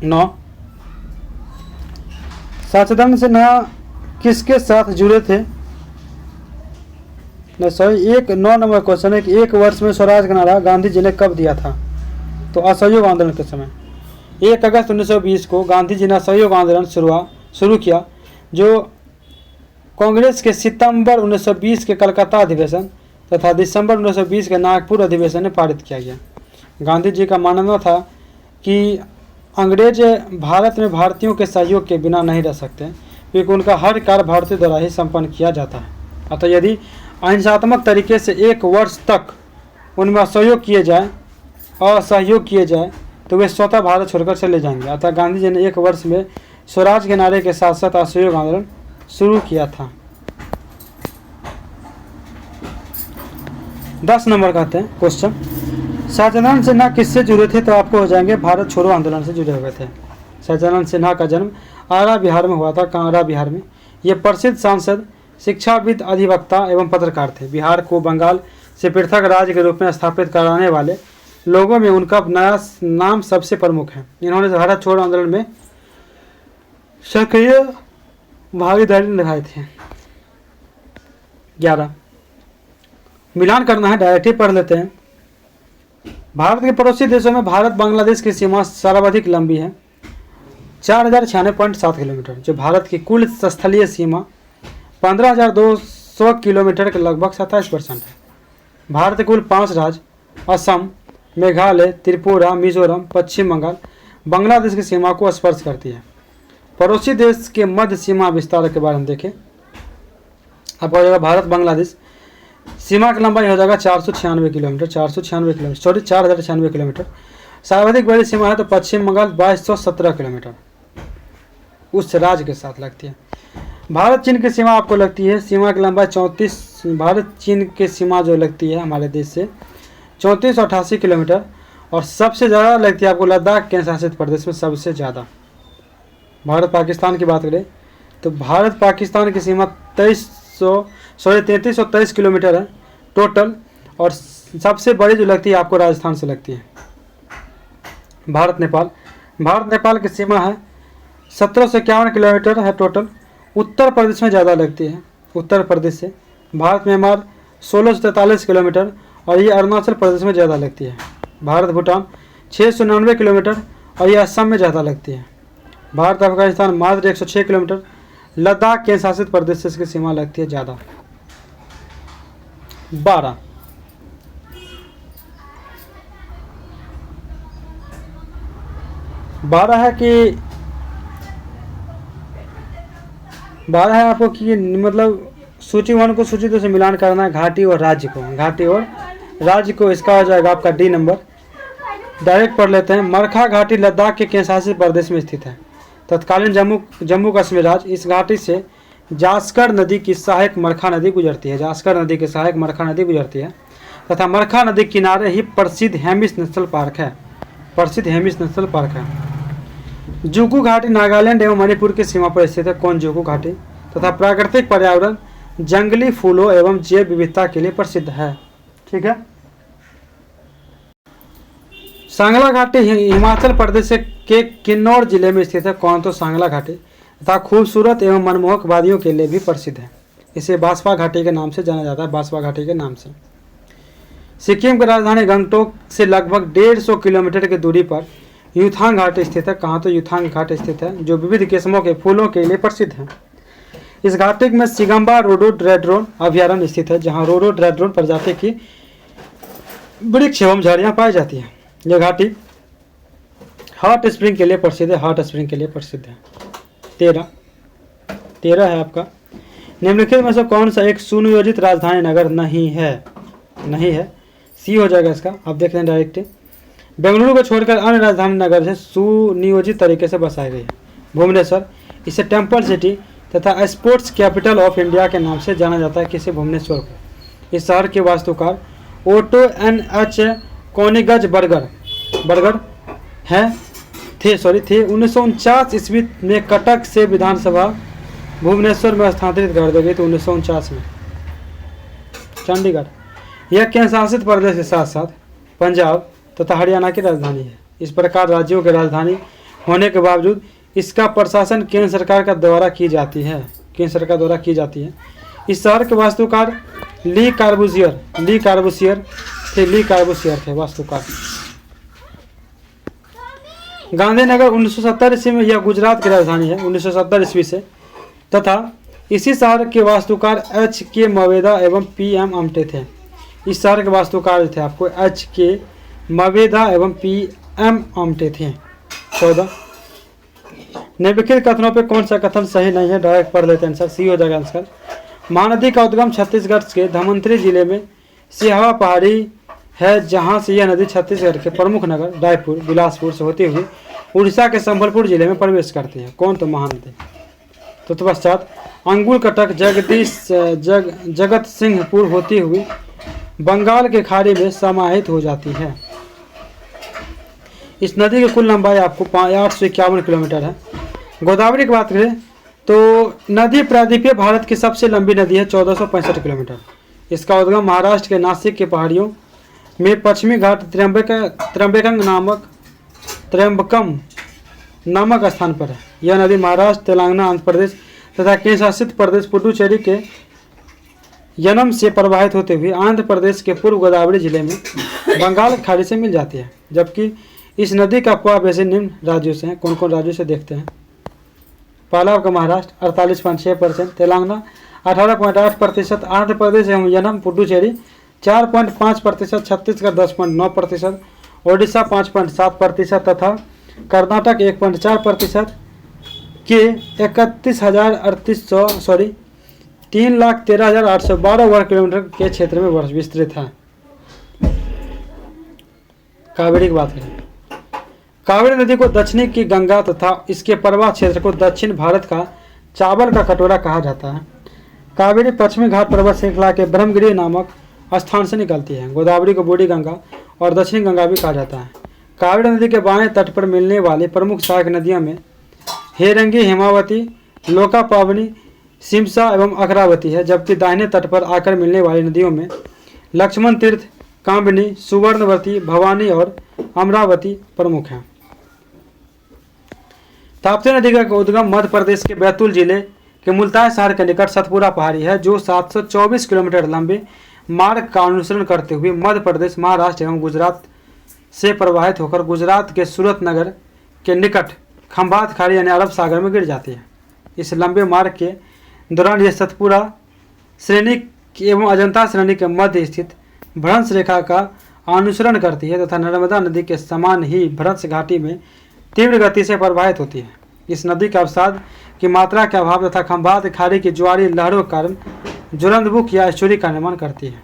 9, सच्चिदानंद सिन्हा किसके साथ जुड़े थे, एक 9 नंबर क्वेश्चन है कि एक वर्ष में स्वराज का नारा गांधी जी ने कब दिया था, तो असहयोग आंदोलन के समय 1 अगस्त 1920 को गांधी जी ने असहयोग आंदोलन शुरू किया, जो कांग्रेस के सितंबर 1920 के कलकत्ता अधिवेशन तथा दिसंबर 1920 के नागपुर अधिवेशन में पारित किया गया। गांधी जी का मानना था कि अंग्रेज भारत में भारतीयों के सहयोग के बिना नहीं रह सकते, क्योंकि उनका हर कार्य भारतीय द्वारा ही संपन्न किया जाता है। अतः यदि अहिंसात्मक तरीके से 1 वर्ष तक उनमें असहयोग किए जाए तो वे स्वतः भारत छोड़कर चले जाएंगे। अतः गांधी जी ने 1 वर्ष में स्वराज के नारे के साथ साथ असहयोग आंदोलन शुरू किया था। 10 नंबर कहते हैं क्वेश्चन, सच्चिदानंद सिन्हा किससे जुड़े थे, तो आपको हो जाएंगे भारत छोड़ो आंदोलन से जुड़े हुए थे। सच्चिदानंद सिन्हा का जन्म आरा बिहार में हुआ था। कांगड़ा बिहार में। ये प्रसिद्ध सांसद, शिक्षाविद, अधिवक्ता एवं पत्रकार थे। बिहार को बंगाल से पृथक राज्य के रूप में स्थापित कराने वाले लोगों में उनका नया नाम सबसे प्रमुख है। इन्होंने भारत छोड़ो आंदोलन में सक्रिय भागीदारी निभाए थे। 11, मिलान करना है, डायरेक्ट ही पढ़ लेते हैं। भारत के पड़ोसी देशों में भारत बांग्लादेश की सीमा सर्वाधिक लंबी है, 4096.7 किलोमीटर, जो भारत की कुल स्थलीय सीमा 15,200 किलोमीटर के लगभग 27% है। भारत के कुल 5 राज्य असम, मेघालय, त्रिपुरा, मिजोरम, पश्चिम बंगाल बांग्लादेश की सीमा को स्पर्श करती है। पड़ोसी देश के मध्य सीमा विस्तार के बारे में देखें। आपका हो जाएगा भारत बांग्लादेश। सीमा की लंबाई हो जाएगा 496 किलोमीटर, 496 किलोमीटर, सॉरी 4096 किलोमीटर। सर्वाधिक बड़ी सीमा है तो पश्चिम बंगाल 2217 किलोमीटर उस राज्य के साथ लगती है। भारत चीन की सीमा आपको लगती है, सीमा की लंबाई 34, भारत चीन की सीमा जो लगती है हमारे देश से 3488 किलोमीटर, और सबसे ज़्यादा लगती है आपको लद्दाख केंद्र शासित प्रदेश में सबसे ज़्यादा। भारत पाकिस्तान की बात करें तो भारत पाकिस्तान की सीमा 3323 किलोमीटर है टोटल, और सबसे बड़ी जो लगती है आपको राजस्थान से लगती है। भारत नेपाल की सीमा है 1751 किलोमीटर है टोटल, उत्तर प्रदेश में ज़्यादा लगती है, उत्तर प्रदेश से। भारत म्यांमार 1643 किलोमीटर, और ये अरुणाचल प्रदेश में ज़्यादा लगती है। भारत भूटान 699 किलोमीटर, और ये असम में ज़्यादा लगती है। भारत अफगानिस्तान मात्र 106 किलोमीटर, लद्दाख केंद्र शासित प्रदेश से इसकी सीमा लगती है ज़्यादा। 12 है कि 12 है आपको कि मतलब सूची 1 को सूची 2 से मिलान करना है, घाटी और राज्य को, घाटी और राज्य को। इसका हो जाएगा आपका डी नंबर। डायरेक्ट पढ़ लेते हैं। मरखा घाटी लद्दाख के केंद्र शासित प्रदेश में स्थित है। तत्कालीन जम्मू कश्मीर राज्य, इस घाटी से जास्कर नदी की सहायक मरखा नदी गुजरती है, जास्कर नदी की सहायक मरखा नदी गुजरती है, तथा मरखा नदी किनारे ही प्रसिद्ध हेमिस नेशनल पार्क है, प्रसिद्ध हेमिस नेशनल पार्क है। जुकू घाटी नागालैंड एवं मणिपुर की सीमा पर स्थित है, कौन जुकू घाटी, तथा प्राकृतिक पर्यावरण जंगली फूलों एवं जैव विविधता के लिए प्रसिद्ध है। ठीक है। सांगला घाटी हिमाचल प्रदेश के किन्नौर जिले में स्थित है, कौन, तो सांगला घाटी, तथा खूबसूरत एवं मनमोहक वादियों के लिए भी प्रसिद्ध है। इसे बांसवा घाटी के नाम से जाना जाता है, बांसवा घाटी के नाम से। सिक्किम की राजधानी गंगटोक से लगभग 150 किलोमीटर की दूरी पर युथांग घाटी स्थित है, कहाँ, तो युथांग घाटी स्थित है, जो विविध किस्मों के फूलों के लिए प्रसिद्ध है। इस घाटी में सिगम्बा रोडोडेंड्रॉन अभ्यारण्य स्थित है, जहाँ रोडोडेंड्रॉन प्रजाति की वृक्ष एवं झाड़ियाँ पाई जाती हैं। यह घाटी हॉट स्प्रिंग के लिए प्रसिद्ध है, हॉट स्प्रिंग के लिए प्रसिद्ध है। 13 है आपका। निम्नलिखित में से कौन सा एक सुनियोजित राजधानी नगर नहीं है, सी हो जाएगा इसका। आप देख रहे हैं डायरेक्ट, बेंगलुरु को छोड़कर अन्य राजधानी नगर से सुनियोजित तरीके से बसाई गई है। भुवनेश्वर, इसे टेम्पल सिटी तथा स्पोर्ट्स कैपिटल ऑफ इंडिया के नाम से जाना जाता है, किसी भुवनेश्वर को। इस शहर के वास्तुकार ओटो NH कोनिगज बर्गर थे 1949 ईस्वी में कटक से विधानसभा भुवनेश्वर में स्थानांतरित कर दी गई थी 1949 में। चंडीगढ़, यह केंद्र शासित प्रदेश के साथ साथ पंजाब तथा हरियाणा की राजधानी है। इस प्रकार राज्यों की राजधानी होने के बावजूद इसका प्रशासन केंद्र सरकार का द्वारा की जाती है, केंद्र सरकार द्वारा की जाती है। इस शहर के वास्तुकार ली कार्बूसियर थे वास्तुकार। गांधीनगर 1970 ईस्वी में यह गुजरात की राजधानी है 1970 ईस्वी से, तथा इसी शहर के वास्तुकार HK मवेदा एवं PM आमटे थे। इस शहर के वास्तुकार थे आपको HK मवेदा एवं PM आमटे थे। 14 निम्नलिखित कथनों पे कौन सा कथन सही नहीं है, डायरेक्ट पढ़ लेते हैं आंसर, सी हो जाएगा आंसर। महानदी का उद्गम छत्तीसगढ़ के धमंतरी जिले में सिहावा पहाड़ी है, जहां से यह नदी छत्तीसगढ़ के प्रमुख नगर रायपुर बिलासपुर से होती हुई उड़ीसा के संबलपुर जिले में प्रवेश करती है, कौन, तो महानदी। तो तत्पश्चात अंगुल कटक जगत सिंहपुर होती हुई बंगाल के खाड़ी में समाहित हो जाती है। इस नदी की कुल लंबाई आपको 851 किलोमीटर है। गोदावरी की बात करें तो नदी प्रायद्वीपीय भारत की सबसे लंबी नदी है 1465 किलोमीटर। इसका उद्गम महाराष्ट्र के नासिक के पहाड़ियों में पश्चिमी घाट त्र्यंबकम नामक स्थान पर है। यह नदी महाराष्ट्र, तेलंगाना, आंध्र प्रदेश तथा केंद्र शासित प्रदेश पुडुचेरी के यनम से प्रवाहित होते हुए आंध्र प्रदेश के पूर्व गोदावरी जिले में बंगाल की खाड़ी से मिल जाती है। जबकि इस नदी का प्रवाह वैसे निम्न राज्यों से है, कौन कौन राज्यों से देखते हैं। पहला आपका महाराष्ट्र 48.6%, तेलंगाना 18.8%, आंध्र प्रदेश एवं यनम पुडुचेरी 4.5%, छत्तीसगढ़ 10.9%, ओडिशा 5.7% तथा कर्नाटक 1.4% के 3,13,812 वर्ग किलोमीटर के क्षेत्र में विस्तृत है। कावेरी की बात करें, कावेरी नदी को दक्षिणी की गंगा तथा इसके प्रवाह क्षेत्र को दक्षिण भारत का चावल का कटोरा कहा जाता है। कावेरी पश्चिमी घाट पर्वत श्रृंखला के ब्रह्मगिरी नामक स्थान से निकलती है। गोदावरी को बूढ़ी गंगा और दक्षिणी गंगा भी कहा जाता है। कावेरी नदी के बाएं तट पर मिलने वाली प्रमुख सहायक नदियों में हेरंगी, हेमावती, लोका पावनी, सिमसा एवं अकरावती है, जबकि दाहिने तट पर आकर मिलने वाली नदियों में लक्ष्मण तीर्थ, कामनी, सुवर्णवती, भवानी और अमरावती प्रमुख हैं। ताप्ती नदी का उद्गम मध्य प्रदेश के बैतूल जिले के मुल्ताई शहर के निकट सतपुरा पहाड़ी है, जो 724 किलोमीटर लंबे मार्ग का अनुसरण करते हुए मध्य प्रदेश, महाराष्ट्र एवं गुजरात से प्रवाहित होकर गुजरात के सूरत नगर के निकट खंभात खाड़ी यानी अरब सागर में गिर जाती है। इस लंबे मार्ग के दौरान यह सतपुरा श्रेणी एवं अजंता श्रेणी के मध्य स्थित भ्रंश रेखा का अनुसरण करती है तथा नर्मदा नदी के समान ही भ्रंश घाटी में तीव्र गति से प्रवाहित होती है। इस नदी के अवसाद की मात्रा के अभाव तथा खंभात खाड़ी की ज्वारी लहरों के कारण ज्वलंतबुक या एस्चुरी का निर्माण करती है।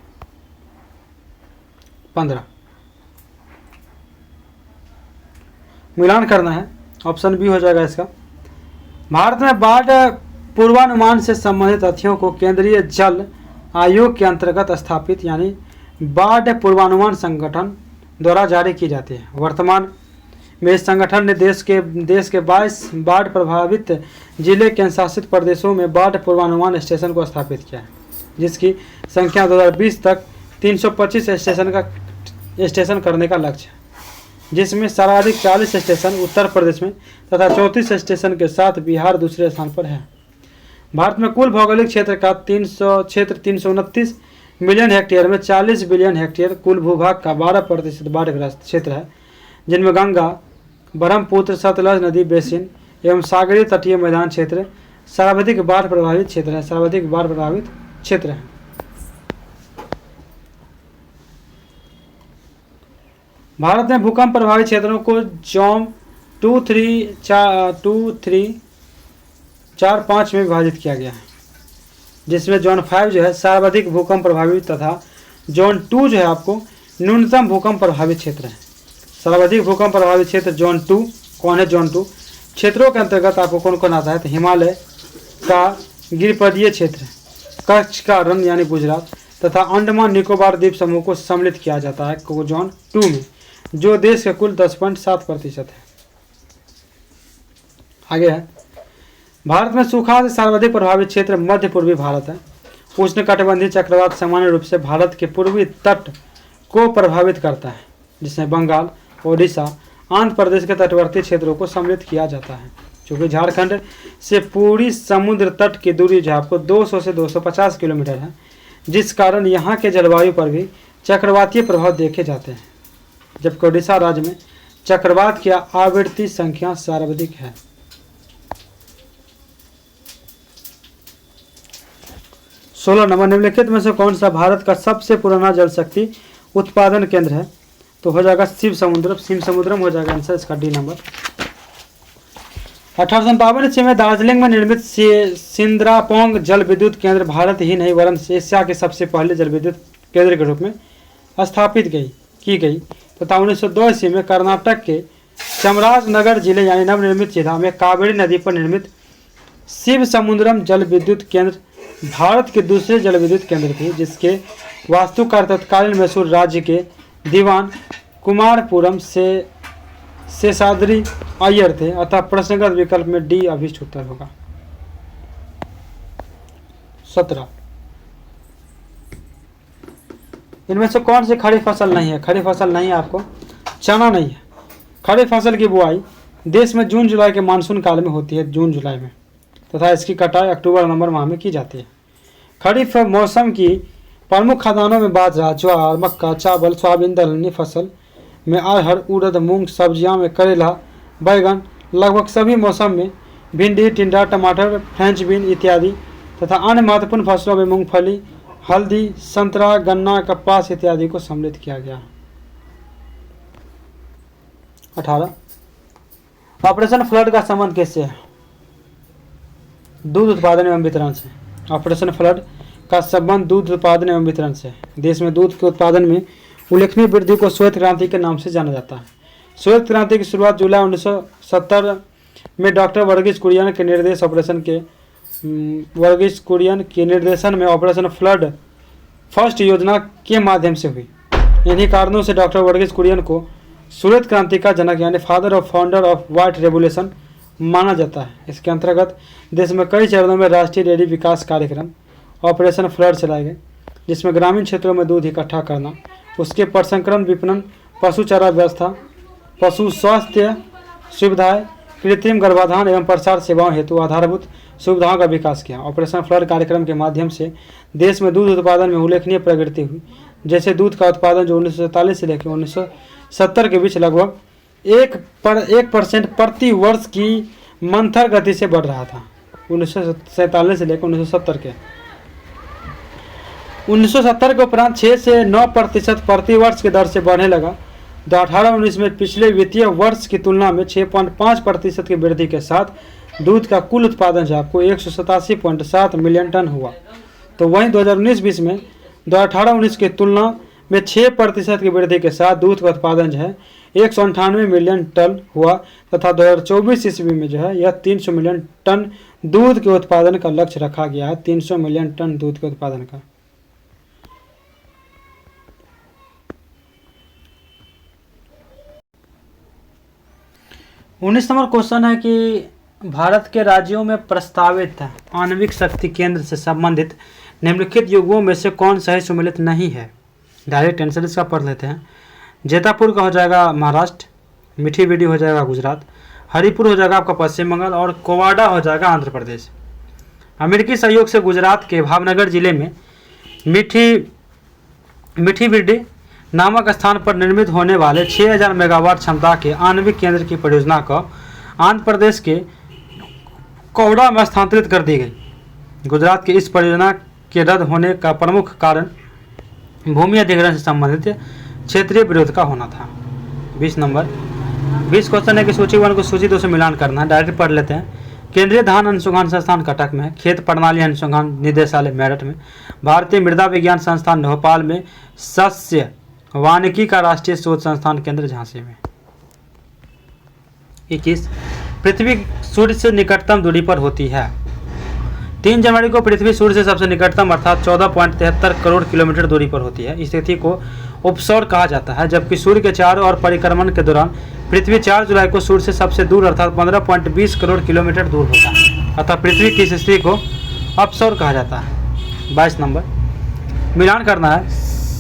15 मिलान करना है, ऑप्शन बी हो जाएगा इसका। भारत में बाढ़ पूर्वानुमान से संबंधित तथ्यों को केंद्रीय जल आयोग के अंतर्गत स्थापित यानी बाढ़ पूर्वानुमान संगठन द्वारा जारी की जाती है। वर्तमान में इस संगठन ने देश के 22 बाढ़ प्रभावित जिले केंद्र शासित प्रदेशों में बाढ़ पूर्वानुमान स्टेशन को स्थापित किया है, जिसकी संख्या 2020 तक 325 स्टेशन करने का लक्ष्य है, जिसमें सर्वाधिक 40 स्टेशन उत्तर प्रदेश में तथा 34 स्टेशन के साथ बिहार दूसरे स्थान पर है। भारत में कुल भौगोलिक क्षेत्र का 329 मिलियन हेक्टेयर में 40 बिलियन हेक्टेयर कुल भूभाग का 12% बाढ़ग्रस्त क्षेत्र है, जिनमें गंगा, ब्रह्मपुत्र, सतलज नदी बेसिन एवं सागरीय तटीय मैदान क्षेत्र सर्वाधिक बाढ़ प्रभावित क्षेत्र है। भारत में भूकंप प्रभावित क्षेत्रों को जोन 2, 3, 4, 5 में विभाजित किया गया है, जिसमें जोन 5 जो है सर्वाधिक भूकंप प्रभावित तथा जोन 2 जो है आपको न्यूनतम भूकंप प्रभावित क्षेत्र है। सर्वाधिक भूकंप प्रभावित क्षेत्र जोन 2 कौन है? जोन 2 क्षेत्रों के अंतर्गत आपको कौन कौन आता है? तो हिमालय का गिरिपदीय क्षेत्र, कच्छ का रण यानी गुजरात तथा अंडमान निकोबार द्वीप समूह को सम्मिलित किया जाता है जोन 2 में, जो देश के कुल 10.7% है। आगे है, भारत में सूखा से सर्वाधिक प्रभावित क्षेत्र मध्य पूर्वी भारत है। उष्णकटिबंधीय चक्रवात सामान्य रूप से भारत के पूर्वी तट को प्रभावित करता है, जिसमें बंगाल, ओडिशा, आंध्र प्रदेश के तटवर्ती क्षेत्रों को सम्मिलित किया जाता है। चूँकि झारखंड से पूरी समुद्र तट की दूरी जो आपको 200 से 250 किलोमीटर है, जिस कारण यहाँ के जलवायु पर भी चक्रवातीय प्रभाव देखे जाते हैं, जबकि ओडिशा राज्य में चक्रवात की आवृत्ति संख्या सर्वाधिक है। 16 नंबर, निम्नलिखित में से कौन सा भारत का सबसे पुराना जल शक्ति उत्पादन केंद्र है? तो हो जाएगा शिव समुद्रम हो जाएगा आंसर इसका डी नंबर। 1857 ईस्वी में दार्जिलिंग में निर्मित सिंद्रापोंग जल विद्युत केंद्र भारत ही नहीं वरन एशिया के सबसे पहले जल विद्युत केंद्र के रूप में स्थापित की गई तथा 1902 ईस्वी में कर्नाटक के चामराजनगर जिले यानी नवनिर्मित जिला में कावेरी नदी पर निर्मित शिव समुद्रम जल विद्युत केंद्र भारत के दूसरे जल विद्युत केंद्र थे, जिसके वास्तुकार तत्कालीन मैसूर राज्य के दीवान कुमारपुरम से शेषाद्री अय्यर थे। अतः प्रश्नगत विकल्प में डी अभिष्ट उत्तर होगा। 17, इनमें से कौन सी खड़ी फसल नहीं है? खड़ी फसल नहीं है आपको चना नहीं है। खड़ी फसल की बुआई देश में जून जुलाई के मानसून काल में होती है, जून जुलाई में, तथा इसकी कटाई अक्टूबर नवंबर माह में की जाती है। खरीफ मौसम की प्रमुख खाद्यान्नों में बाजरा, ज्वार, मक्का, चावल, सोयाबीन, दलहनी फसल में अरहर, उड़द, मूंग, सब्जियां में करेला, बैगन, लगभग सभी मौसम में भिंडी, टिंडा, टमाटर, फ्रेंच बीन इत्यादि तथा अन्य महत्वपूर्ण फसलों में मूंगफली, हल्दी, संतरा, गन्ना, कपास इत्यादि को सम्मिलित किया गया। 18, ऑपरेशन फ्लड का संबंध किससे है? दूध उत्पादन एवं वितरण से। ऑपरेशन फ्लड का संबंध दूध उत्पादन एवं वितरण से। देश में दूध के उत्पादन में उल्लेखनीय वृद्धि को श्वेत क्रांति के नाम से जाना जाता है। श्वेत क्रांति की शुरुआत जुलाई 1970 में डॉक्टर वर्गीस कुरियन के निर्देशन में ऑपरेशन फ्लड फर्स्ट योजना के माध्यम से हुई। इन्हीं कारणों से डॉक्टर वर्गीस कुरियन को श्वेत क्रांति का जनक यानी father of founder of white revolution माना जाता है। इसके अंतर्गत देश में कई चरणों में राष्ट्रीय डेयरी विकास कार्यक्रम ऑपरेशन फ्लड चलाए गए, जिसमें ग्रामीण क्षेत्रों में दूध इकट्ठा करना, उसके प्रसंस्करण, विपणन, पशु चारा व्यवस्था, पशु स्वास्थ्य सुविधाएं, कृत्रिम गर्भाधान एवं प्रसार सेवाओं हेतु आधारभूत सुविधाओं का विकास किया। ऑपरेशन फ्लड कार्यक्रम के माध्यम से देश में दूध उत्पादन में उल्लेखनीय प्रगति हुई। जैसे दूध का उत्पादन जो 1947 से लेकर 1970 के बीच लगभग 1% प्रति वर्ष की मंथर गति से बढ़ रहा था। 1947 से लेकर 1970 के 1970 के उपरांत 6 से 9% प्रति वर्ष की दर से बढ़ने लगा। 2018-19 में पिछले वित्तीय वर्ष की तुलना में 6.5% की वृद्धि के साथ दूध का कुल उत्पादन जो आपको 187.7 मिलियन टन हुआ। तो वहीं 2019-20 में 2018-19 की तुलना में 6% की वृद्धि के साथ दूध का उत्पादन जो है 198 मिलियन टन हुआ तथा 2024 ईस्वी में जो है यह 300 मिलियन टन दूध के उत्पादन का लक्ष्य रखा गया है। 300 मिलियन टन दूध के उत्पादन का। उन्नीस नंबर क्वेश्चन है कि भारत के राज्यों में प्रस्तावित आणविक शक्ति केंद्र से संबंधित निम्नलिखित युगों में से कौन सा सम्मिलित नहीं है। डायरेक्ट आंसर इसका पढ़ लेते हैं। जैतापुर का हो जाएगा महाराष्ट्र, मीठी बीडी हो जाएगा गुजरात, हरिपुर हो जाएगा आपका पश्चिम बंगाल और कोवाडा हो जाएगा आंध्र प्रदेश। अमेरिकी सहयोग से गुजरात के भावनगर जिले में मीठी बीडी नामक स्थान पर निर्मित होने वाले 6000 मेगावाट क्षमता के आणविक केंद्र की परियोजना को आंध्र प्रदेश के कोवड़ा में स्थानांतरित कर दी गई। गुजरात की इस परियोजना के रद्द होने का प्रमुख कारण भूमि अधिग्रहण से संबंधित क्षेत्रीय विरोध का होना था। 20 नंबर 20 क्वेश्चन है कि सूची 1 को सूची 2 से मिलान करना है। डायरेक्ट पढ़ लेते हैं। केंद्रीय धान अनुसंधान संस्थान कटक में, खेत प्रणाली अनुसंधान निदेशालय मेरठ में, भारतीय मृदा विज्ञान संस्थान भोपाल में, सस्य वानिकी का राष्ट्रीय शोध संस्थान केंद्र झांसी में। 21 पृथ्वी सूर्य से निकटतम दूरी पर होती है। 3 जनवरी को पृथ्वी सूर्य से सबसे निकटतम अर्थात 14.73 करोड़ किलोमीटर दूरी पर होती है। इस स्थिति को उपसौर कहा जाता है, जबकि सूर्य के चारों ओर परिक्रमण के दौरान पृथ्वी 4 जुलाई को सूर्य से सबसे दूर अर्थात 15.20 करोड़ किलोमीटर दूर होता है। अतः पृथ्वी की इस स्थिति को अपसौर कहा जाता है। 22 नंबर मिलान करना है।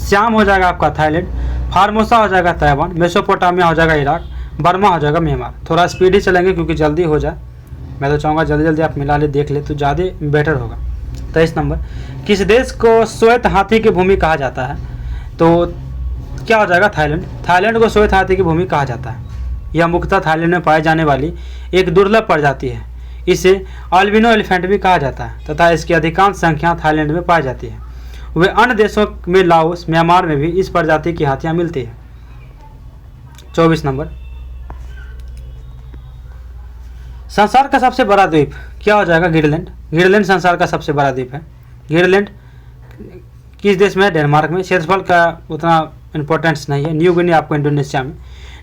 श्याम हो जाएगा आपका थाईलैंड, फार्मोसा हो जाएगा ताइवान, मेसोपोटामिया हो जाएगा इराक, बर्मा हो जाएगा म्यांमार। थोड़ा स्पीड ही चलेंगे क्योंकि जल्दी हो जाए। मैं तो चाहूँगा जल्दी जल्दी आप मिला ले, देख ले तो ज़्यादा बेटर होगा। 23 नंबर किस देश को श्वेत हाथी की भूमि कहा जाता है। तो क्या हो जाएगा थाईलैंड। थाईलैंड को श्वेत हाथी की भूमि कहा जाता है। यह मुख्यतः थाईलैंड में पाई जाने वाली एक दुर्लभ प्रजाति है। इसे अल्बिनो एलिफेंट भी कहा जाता है तथा इसकी अधिकांश संख्या थाईलैंड में पाई जाती है। वे अन्य देशों में लाओस, म्यांमार में भी इस प्रजाति की हाथियाँ मिलती है। 24 नंबर संसार का सबसे बड़ा द्वीप क्या हो जाएगा। ग्रीनलैंड। ग्रीनलैंड संसार का सबसे बड़ा द्वीप है। ग्रीनलैंड किस देश में है। डेनमार्क में। क्षेत्रफल का उतना इंपॉर्टेंस नहीं है। न्यू गिनी आपको इंडोनेशिया में।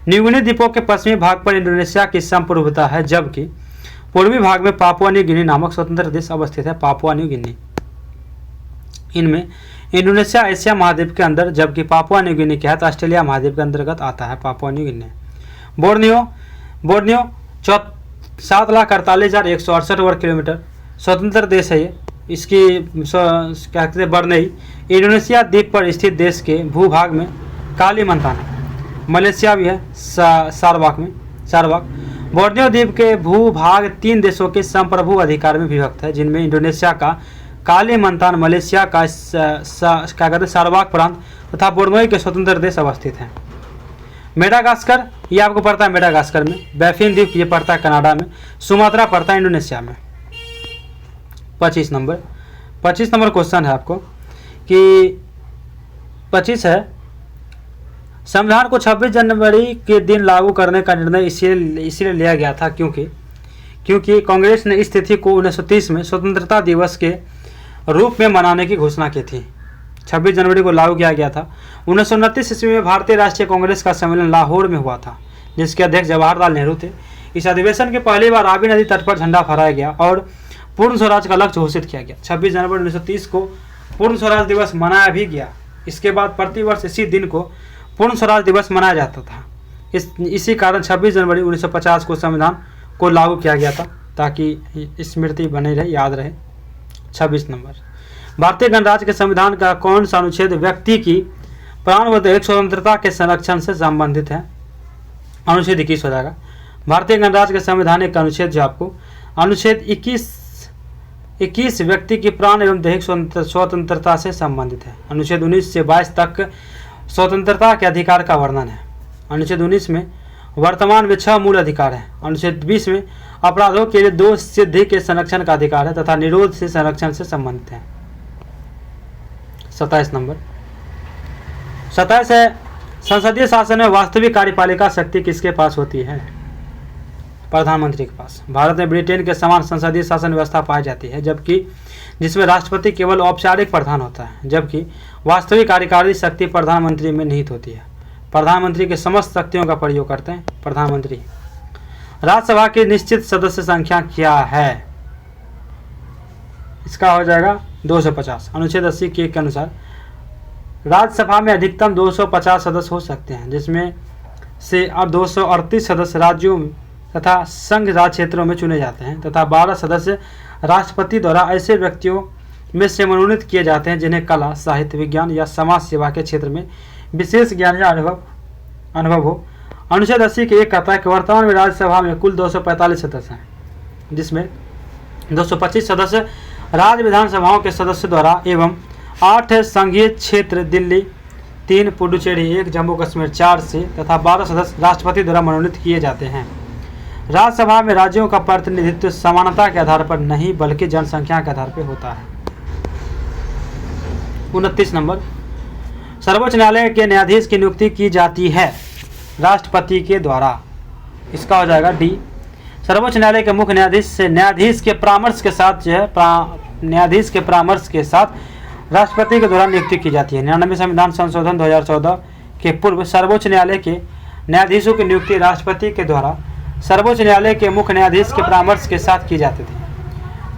न्यू गिनी द्वीपों के पश्चिमी भाग पर इंडोनेशिया की संप्रभुता है, जबकि पूर्वी भाग में पापुआ न्यू गिनी नामक स्वतंत्र देश अवस्थित है। Papua New Guinea. इनमें इंडोनेशिया एशिया महाद्वीप के अंदर, जबकि पापुआ न्यू गिनी के तहत ऑस्ट्रेलिया महाद्वीप के अंतर्गत आता है। Papua New Guinea. बोर्नियो 7,48,168 वर्ग किलोमीटर स्वतंत्र देश है। ये इसकी क्या कहते हैं बर्नई इंडोनेशिया द्वीप पर स्थित देश के भूभाग में कालीमंतान है। मलेशिया भी है सारवाक। बोर्नियो द्वीप के भूभाग 3 देशों के संप्रभु अधिकार में विभक्त है, जिनमें इंडोनेशिया का कालीमंतान, मलेशिया का क्या कहते हैं सारवाक प्रांत तथा बोर्नियो के स्वतंत्र देश अवस्थित हैं। मेडागास्कर ये आपको पड़ता है मेडागास्कर में। बैफिन द्वीप ये पड़ता है कनाडा में। सुमात्रा पड़ता है इंडोनेशिया में। 25 नंबर क्वेश्चन है आपको कि 25 है संविधान को 26 जनवरी के दिन लागू करने का निर्णय इसलिए लिया गया था क्योंकि कांग्रेस ने इस तिथि को 1930 में स्वतंत्रता दिवस के रूप में मनाने की घोषणा की थी। 26 जनवरी को लागू किया गया था। 1929 ईस्वी में भारतीय राष्ट्रीय कांग्रेस का सम्मेलन लाहौर में हुआ था, जिसके अध्यक्ष जवाहरलाल नेहरू थे। इस अधिवेशन के पहली बार रावी नदी तट पर झंडा फहराया गया और पूर्ण स्वराज का लक्ष्य घोषित किया गया। 26 जनवरी 1930 को पूर्ण स्वराज दिवस मनाया भी गया। इसके बाद प्रतिवर्ष इसी दिन को पूर्ण स्वराज दिवस मनाया जाता था। इसी कारण 26 जनवरी 1950 को संविधान को लागू किया गया था, ताकि स्मृति बनी रहे, याद रहे। 26 नंबर, भारतीय गणराज्य के संविधान का कौन सा अनुच्छेद व्यक्ति की प्राण व दैहिक स्वतंत्रता के संरक्षण से संबंधित है? अनुच्छेद 21 हो जाएगा। भारतीय गणराज्य के संवैधानिक अनुच्छेद जो आपको अनुच्छेद 21 व्यक्ति की प्राण एवं दैहिक स्वतंत्रता से संबंधित है। अनुच्छेद 19 से 22 तक स्वतंत्रता के अधिकार का वर्णन है। अनुच्छेद 19 में वर्तमान में 6 मूल अधिकार हैं। अनुच्छेद 20 में अपराधों के लिए दोष सिद्धि के संरक्षण का अधिकार है तथा निरोध से संरक्षण से संबंधित है। 27 नंबर, 27 है, संसदीय शासन में वास्तविक कार्यपालिका शक्ति किसके पास होती है? प्रधानमंत्री के पास। भारत में ब्रिटेन के समान संसदीय शासन व्यवस्था पाई जाती है, जबकि जिसमें राष्ट्रपति केवल औपचारिक प्रधान होता है, जबकि वास्तविक कार्यकारी शक्ति प्रधानमंत्री में निहित होती है। प्रधानमंत्री के समस्त शक्तियों का प्रयोग करते हैं प्रधानमंत्री। राज्यसभा की निश्चित सदस्य संख्या क्या है? इसका हो जाएगा 250। अनुच्छेद 80 के अनुसार राज्यसभा में अधिकतम 250 सदस्य हो सकते हैं, जिसमें से अब 238 सदस्य राज्यों तथा संघ राज्य क्षेत्रों में चुने जाते हैं तथा 12 सदस्य राष्ट्रपति द्वारा ऐसे व्यक्तियों में से मनोनीत किए जाते हैं जिन्हें कला, साहित्य, विज्ञान या समाज सेवा के क्षेत्र में विशेष ज्ञान या अनुभव हो। अनुच्छेद 80 के एक कहता है कि वर्तमान में राज्यसभा में कुल 245 सदस्य हैं, जिसमें 225 सदस्य राज्य विधानसभाओं के सदस्यों द्वारा एवं 8 संघीय क्षेत्र दिल्ली, 3 पुडुचेरी, 1 जम्मू कश्मीर, 4 से तथा 12 सदस्य राष्ट्रपति द्वारा मनोनीत किए जाते हैं। राज्यसभा में राज्यों का प्रतिनिधित्व समानता के आधार पर नहीं बल्कि जनसंख्या के आधार पर होता है। 29 नंबर, सर्वोच्च न्यायालय के न्यायाधीश की नियुक्ति की जाती है राष्ट्रपति के द्वारा। इसका हो जाएगा डी। सर्वोच्च न्यायालय के मुख्य न्यायाधीश से न्यायाधीश के परामर्श के साथ जो है न्यायाधीश के परामर्श के साथ राष्ट्रपति के द्वारा नियुक्ति की जाती है। 99 संविधान संशोधन 2014 के पूर्व सर्वोच्च न्यायालय के न्यायाधीशों की नियुक्ति राष्ट्रपति के द्वारा सर्वोच्च न्यायालय के मुख्य न्यायाधीश के परामर्श के साथ की जाती थी।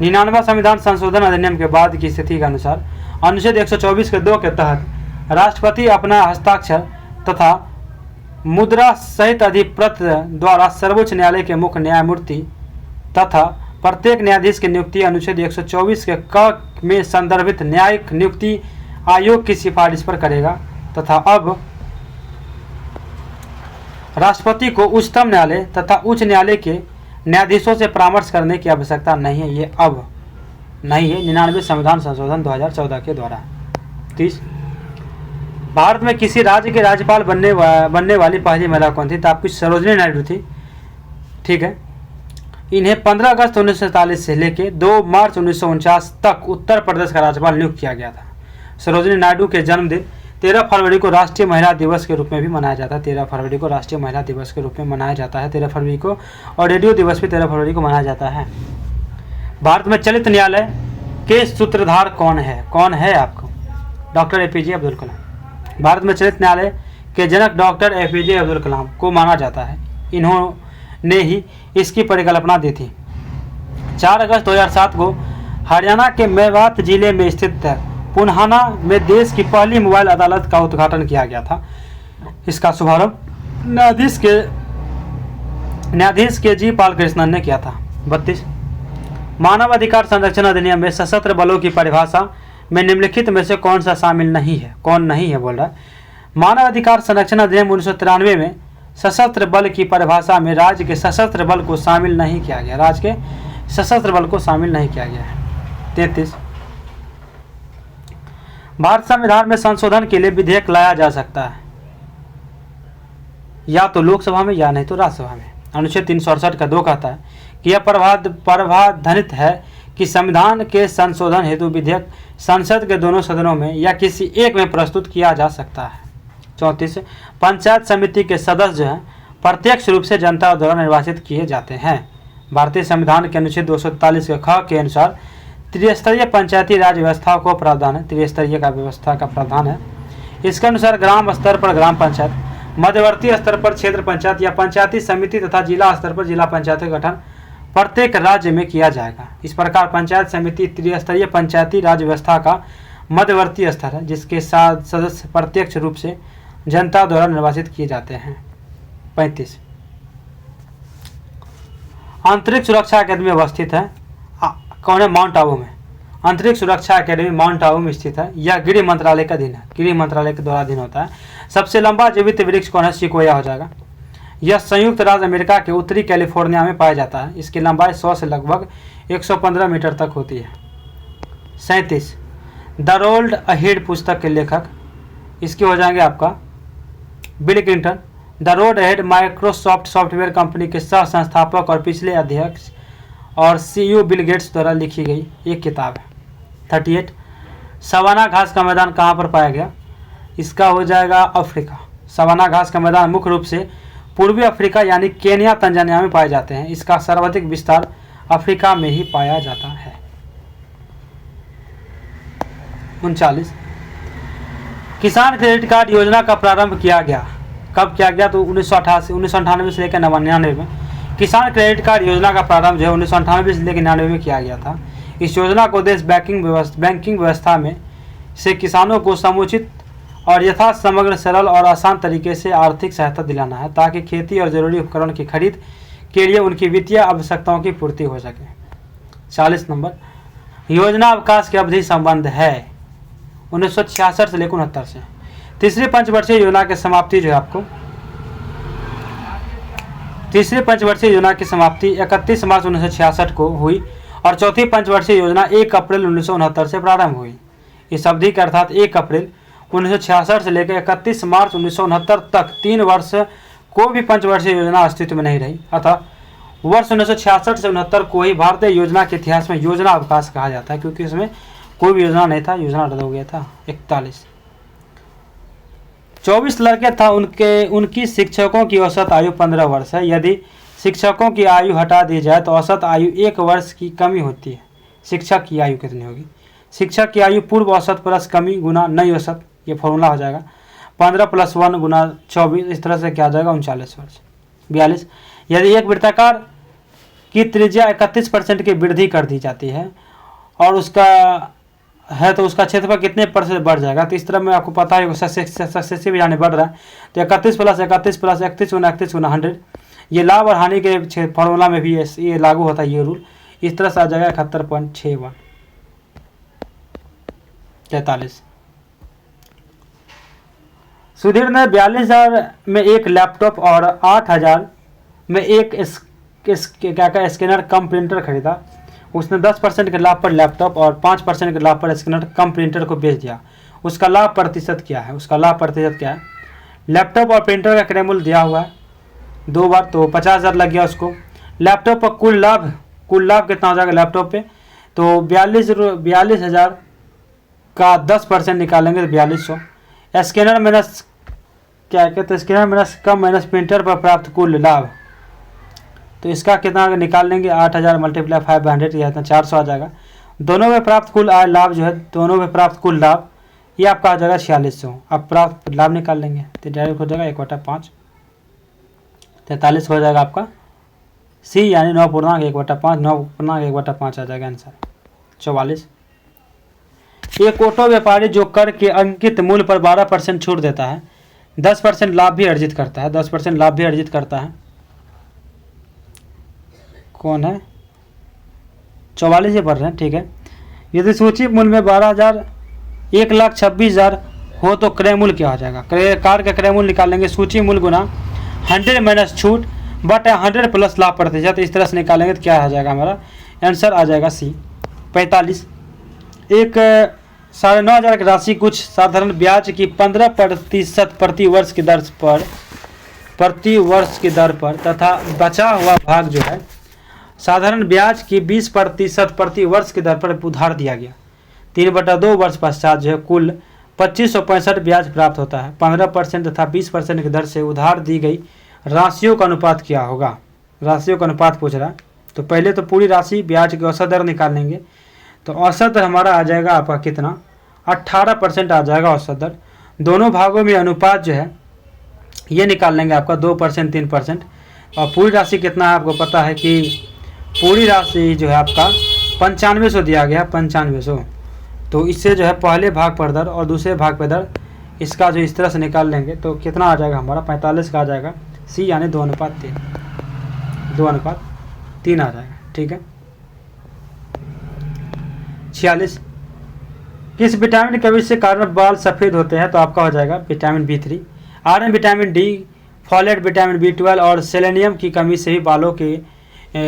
99 संविधान संशोधन अधिनियम के बाद की स्थिति के अनुसार अनुच्छेद 124 के 2 के तहत राष्ट्रपति अपना हस्ताक्षर तथा मुद्रा सहित अधिप्रत द्वारा सर्वोच्च न्यायालय के मुख्य न्यायमूर्ति तथा प्रत्येक न्यायाधीश की नियुक्ति अनुच्छेद 124 के क में संदर्भित न्यायिक नियुक्ति आयोग की सिफारिश पर करेगा तथा अब राष्ट्रपति को उच्चतम न्यायालय तथा उच्च न्यायालय के न्यायाधीशों से परामर्श करने की आवश्यकता नहीं है। ये अब नहीं है, 99 संविधान संशोधन 2014 के द्वारा। 30, भारत में किसी राज्य के राज्यपाल बनने वाली पहली महिला कौन थी? तो आपकी सरोजिनी नायडू थी। ठीक है, इन्हें 15 अगस्त 1947 से लेकर 2 मार्च 1949 तक उत्तर प्रदेश का राज्यपाल नियुक्त किया गया था। सरोजिनी नायडू के जन्मदिन 13 फरवरी को राष्ट्रीय महिला दिवस के रूप में भी मनाया जाता है। 13 फरवरी को राष्ट्रीय महिला दिवस के रूप में मनाया जाता है 13 फरवरी को, और रेडियो दिवस भी 13 फरवरी को मनाया जाता है। भारत में चलित न्यायालय के सूत्रधार कौन है? कौन है आपको? डॉक्टर APJ अब्दुल कलाम। भारत में चलित न्यायालय के जनक डॉक्टर APJ अब्दुल कलाम को माना जाता है। इन्होंने ही इसकी परिकल्पना दी थी। 4 अगस्त 2007 को हरियाणा के मेवात जिले में स्थित पुन्हाना में देश की पहली मोबाइल अदालत का उद्घाटन किया गया था। इसका शुभारंभ न्यायाधीश के जी बालकृष्णन ने किया था। 32, मानव अधिकार संरक्षण अधिनियम में सशस्त्र बलों की परिभाषा में निम्नलिखित में से कौन सा शामिल नहीं है? कौन नहीं है बोल रहा है? मानव अधिकार संरक्षण अधिनियम 1993 में सशस्त्र बल की परिभाषा में राज्य के सशस्त्र बल को शामिल नहीं किया गया। राज्य के सशस्त्र बल को शामिल नहीं किया गया है। 33, भारत संविधान में संशोधन के लिए विधेयक लाया जा सकता है या तो लोकसभा में या नहीं तो राज्यसभा में। अनुच्छेद 368 का 2 कहता है कि यह प्रावधानित है कि संविधान के संशोधन हेतु विधेयक संसद के दोनों सदनों में या किसी एक में प्रस्तुत किया जा सकता है। 34, पंचायत समिति के सदस्य जो हैं प्रत्यक्ष रूप से जनता द्वारा निर्वाचित किए जाते हैं। भारतीय संविधान के अनुच्छेद 243 के ख के अनुसार त्रिस्तरीय पंचायती राज व्यवस्था को प्रावधान है, त्रिस्तरीय का व्यवस्था का प्रावधान है। इसके अनुसार ग्राम स्तर पर ग्राम पंचायत, मध्यवर्ती स्तर पर क्षेत्र पंचायत या पंचायती समिति तथा जिला स्तर पर जिला पंचायत का गठन प्रत्येक राज्य में किया जाएगा। इस प्रकार पंचायत समिति त्रिस्तरीय पंचायती राज व्यवस्था का मध्यवर्ती स्तर है, जिसके साथ सदस्य प्रत्यक्ष रूप से जनता द्वारा निर्वाचित किए जाते हैं। 35 अंतरिक्ष सुरक्षा अकेडमी अवस्थित है कौन है? माउंट आबू में। अंतरिक्ष सुरक्षा अकेडमी माउंट आबू में स्थित है। यह गृह मंत्रालय का अधीन है, गृह मंत्रालय के द्वारा अधीन होता है। सबसे लंबा जीवित वृक्ष कौन है? सिकोया हो जाएगा। यह संयुक्त राज्य अमेरिका के उत्तरी कैलिफोर्निया में पाया जाता है। इसकी लंबाई 100 से लगभग 115 मीटर तक होती है। 37 द रोड अहेड पुस्तक के लेखक इसके हो जाएंगे आपका bill Clinton. The road ahead Microsoft software company के सह संस्थापक और पिछले अध्यक्ष और सीईओ बिल गेट्स द्वारा लिखी गई एक किताब है। 38 सवाना घास का मैदान कहाँ पर पाया गया? इसका हो जाएगा अफ्रीका। सवाना घास का मैदान मुख्य रूप से पूर्वी अफ्रीका यानी केन्या तंजानिया में पाए जाते हैं। इसका सर्वाधिक विस्तार अफ्रीका में ही पाया जाता है। 39 किसान क्रेडिट कार्ड योजना का प्रारंभ किया गया। कब किया गया? तो 1998 से लेकर 99 में किसान क्रेडिट कार्ड योजना का प्रारंभ जो है 1998 से लेकर 99 में किया गया था। इस योजना को उद्देश्य बैंकिंग व्यवस्था में से किसानों को समुचित और यथा समग्र सरल और आसान तरीके से आर्थिक सहायता दिलाना है, ताकि खेती और जरूरी उपकरण की खरीद के लिए उनकी वित्तीय आवश्यकताओं की पूर्ति हो सके। 40 नंबर योजना अवकाश की अवधि संबंध है 1966 से लेकर 69 से। तीसरी पंचवर्षीय योजना की समाप्ति जो है आपको तीसरी पंचवर्षीय योजना की समाप्ति 31 मार्च 1966 को हुई और चौथी पंचवर्षीय योजना 1 अप्रैल 1969 से प्रारंभ हुई। इस अवधि के अर्थात 1 अप्रैल 1966 से लेकर 31 मार्च 1969 तक 3 वर्ष कोई भी पंचवर्षीय योजना अस्तित्व में नहीं रही। अतः वर्ष 1966 से 69 को ही भारतीय योजना के इतिहास में योजना अवकाश कहा जाता है, क्योंकि इसमें कोई भी योजना नहीं था, योजना रद्द हो गया था। 41 24 लड़के था उनकी शिक्षकों की औसत आयु 15 वर्ष है। यदि शिक्षकों की आयु हटा दी जाए तो औसत आयु 1 वर्ष की कमी होती है। शिक्षक की आयु कितनी होगी? शिक्षक की आयु पूर्व औसत प्लस कमी गुना नई औसत, ये फॉर्मूला हो जाएगा 15 + 1 गुना 24, इस तरह से क्या आ जाएगा 39 वर्ष। 42 यदि एक वृत्ताकार की त्रिज्या 31% की वृद्धि कर दी जाती है और उसका है तो उसका क्षेत्रफल कितने % बढ़ जाएगा? तो इस तरह में आपको पता है सक्सेसिव भी जाने बढ़ रहा है, तो 31 + 31 + 31 गुना 31 गुना 100, ये लाभ और हानि के फॉर्मूला में भी ये लागू होता है ये रूल। इस तरह से आ जाएगा 71.61। 43 सुधीर ने 42,000 में एक लैपटॉप और 8,000 में एक स्कैनर कम प्रिंटर खरीदा। उसने 10% के लाभ पर लैपटॉप और 5% के लाभ पर स्कैनर कम प्रिंटर को बेच दिया। उसका लाभ प्रतिशत क्या है? लैपटॉप और प्रिंटर का क्रय मूल्य दिया हुआ है 2 बार, तो 50,000 लग गया उसको। लैपटॉप पर कुल लाभ कितना हो जाएगा लैपटॉप पे? तो 42,000 का 10% निकालेंगे तो 4200। स्कैनर माइनस क्या कहते हैं, स्कैनर माइनस कम माइनस प्रिंटर पर प्राप्त कुल लाभ, तो इसका कितना निकाल लेंगे 8,000 × 500, यह 400 आ जाएगा। दोनों में प्राप्त कुल लाभ जो है, दोनों में प्राप्त कुल लाभ ये आपका आ जाएगा 4600। अब प्राप्त लाभ निकाल लेंगे तो डायरेक्ट हो जाएगा 1/5, 43 हो जाएगा आपका सी, यानी 9.1/5, 9.1/5 आ जाएगा आंसर। 44 एक ऑटो व्यापारी जो कर के अंकित मूल्य पर 12% छूट देता है, 10% लाभ भी अर्जित करता है, 10% लाभ भी अर्जित करता है, कौन है? 44 ये पढ़ रहे हैं, ठीक है। यदि सूची मूल्य में 12,000 1,26,000 हो तो क्रय मूल्य क्या हो जाएगा? कार का क्रय मूल्य निकालेंगे सूची मूल्य गुना 100 माइनस छूट बट 100 प्लस लाभ प्रतिशत, इस तरह से निकालेंगे तो क्या आ जाएगा हमारा आंसर आ जाएगा सी। 45 एक 9,500 की राशि कुछ साधारण ब्याज की 15% प्रति वर्ष की दर पर तथा बचा हुआ भाग जो है साधारण ब्याज की 20% प्रति वर्ष की दर पर उधार दिया गया। 3/2 वर्ष पश्चात जो है कुल 2565 ब्याज प्राप्त होता है। 15% तथा 20% की दर से उधार दी गई राशियों का अनुपात क्या होगा? राशियों का अनुपात पूछ रहा है, तो पहले तो पूरी राशि ब्याज की औसत दर निकालेंगे, तो औसत दर हमारा आ जाएगा आपका कितना, 18% आ जाएगा औसत दर। दोनों भागों में अनुपात जो है ये निकाल लेंगे आपका 2%, 3%। और पूरी राशि कितना है आपको पता है कि पूरी राशि जो है आपका 9500 दिया गया, 9500। तो इससे जो है पहले भाग पर दर और दूसरे भाग पर दर इसका जो इस तरह से निकाल लेंगे तो कितना आ जाएगा हमारा 45 का आ जाएगा, सी यानी 2:3, 2:3 आ जाएगा। ठीक है। 46, किस विटामिन की कमी से कारण बाल सफ़ेद होते हैं? तो आपका हो जाएगा vitamin B3। Iron, vitamin D, folate, vitamin B12 और सेलेनियम की कमी से भी बालों के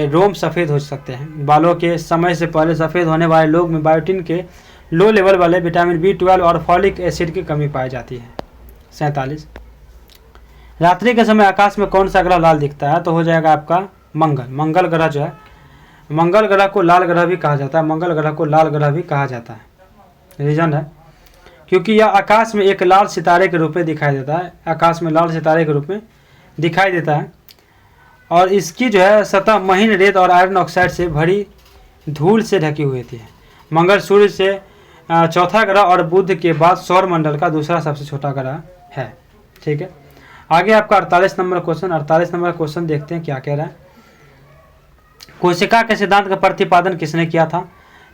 रोम सफ़ेद हो सकते हैं। बालों के समय से पहले सफ़ेद होने वाले लोग में बायोटिन के लो लेवल वाले विटामिन B12 और फॉलिक एसिड की कमी पाई जाती है। 47, रात्रि के समय आकाश में कौन सा ग्रह लाल दिखता है? तो हो जाएगा आपका मंगल। मंगल ग्रह जो है, मंगल ग्रह को लाल ग्रह भी कहा जाता है, मंगल ग्रह को लाल ग्रह भी कहा जाता है। रीजन है क्योंकि यह आकाश में एक लाल सितारे के रूप में दिखाई देता है, आकाश में लाल सितारे के रूप में दिखाई देता है। और इसकी जो है सतह महीन रेत और आयरन ऑक्साइड से भरी धूल से ढकी हुई थी। मंगल सूर्य से चौथा ग्रह और बुध के बाद सौर मंडल का दूसरा सबसे छोटा ग्रह है। ठीक है। आगे आपका 48 नंबर क्वेश्चन, 48 नंबर क्वेश्चन देखते हैं क्या कह रहा है। कोशिका के सिद्धांत का प्रतिपादन किसने किया था?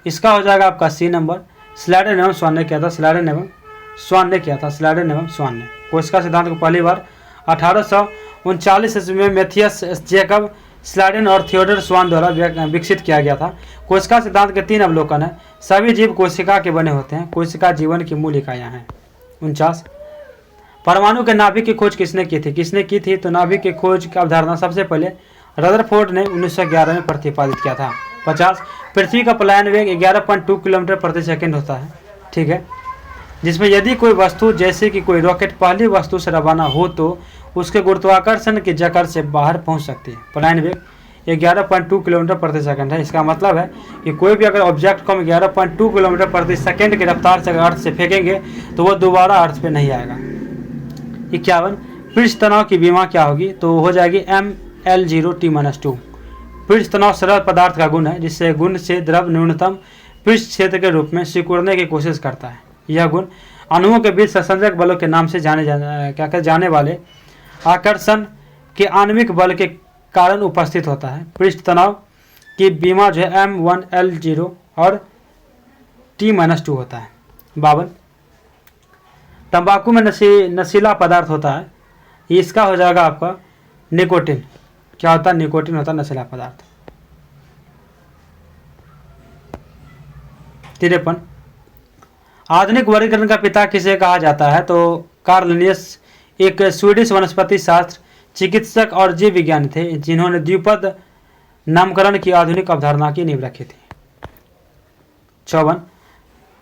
इसका हो जाएगा आपका सी नंबर, स्लाइडन एवं स्वान ने किया था, स्लाइडन एवं स्वान ने किया था, स्लाइडन एवं स्वान ने। कोशिका सिद्धांत को पहली बार 1839 ईस्वी में मैथियस जैकब स्लाइडन और थियोडर स्वान द्वारा विकसित किया गया था। कोशिका सिद्धांत के 3 अवलोकन है। सभी जीव कोशिका के बने होते हैं। कोशिका जीवन की मूल इकाइयाँ हैं। 49, परमाणु के नाभिक की खोज किसने की थी? किसने की थी? तो नाभिक की खोज की अवधारणा सबसे पहले रदरफोर्ड ने 1911 में प्रतिपादित किया था। 50, पृथ्वी का पलायन वेग 11.2 किलोमीटर प्रति सेकंड होता है। ठीक है। जिसमें यदि कोई वस्तु जैसे कि कोई रॉकेट पहली वस्तु से रवाना हो तो उसके गुरुत्वाकर्षण की जकड़ से बाहर पहुंच सकती है। पलायन वेग 11.2 किलोमीटर प्रति सेकंड है। इसका मतलब है कि कोई भी अगर ऑब्जेक्ट को हम 11.2 किलोमीटर प्रति सेकंड की रफ्तार से अर्थ से फेंकेंगे तो वह दोबारा अर्थ पे नहीं आएगा। 51, पृष्ठ तनाव की बीमा क्या होगी? तो हो जाएगी ML0T-2। पृष्ठ तनाव सरल पदार्थ का गुण है जिससे गुण से द्रव न्यूनतम पृष्ठ क्षेत्र के रूप में सिकुड़ने की कोशिश करता है। यह गुण अणुओं के बीच संसंजक बलों के नाम से जाने वाले आकर्षण के आणविक बल के कारण उपस्थित होता है। पृष्ठ तनाव की बीमा जो है M1L0 और T-2 होता है। 52, तंबाकू में नशीला पदार्थ होता है। इसका हो जाएगा आपका निकोटिन। क्या होता है? निकोटिन होता है नशीला पदार्थ। 53, आधुनिक वर्गीकरण का पिता किसे कहा जाता है? तो कार्ल लिनियस एक स्वीडिश वनस्पति शास्त्र चिकित्सक और जीव विज्ञानी थे जिन्होंने द्विपद नामकरण की आधुनिक अवधारणा की नींव रखी थी। 54,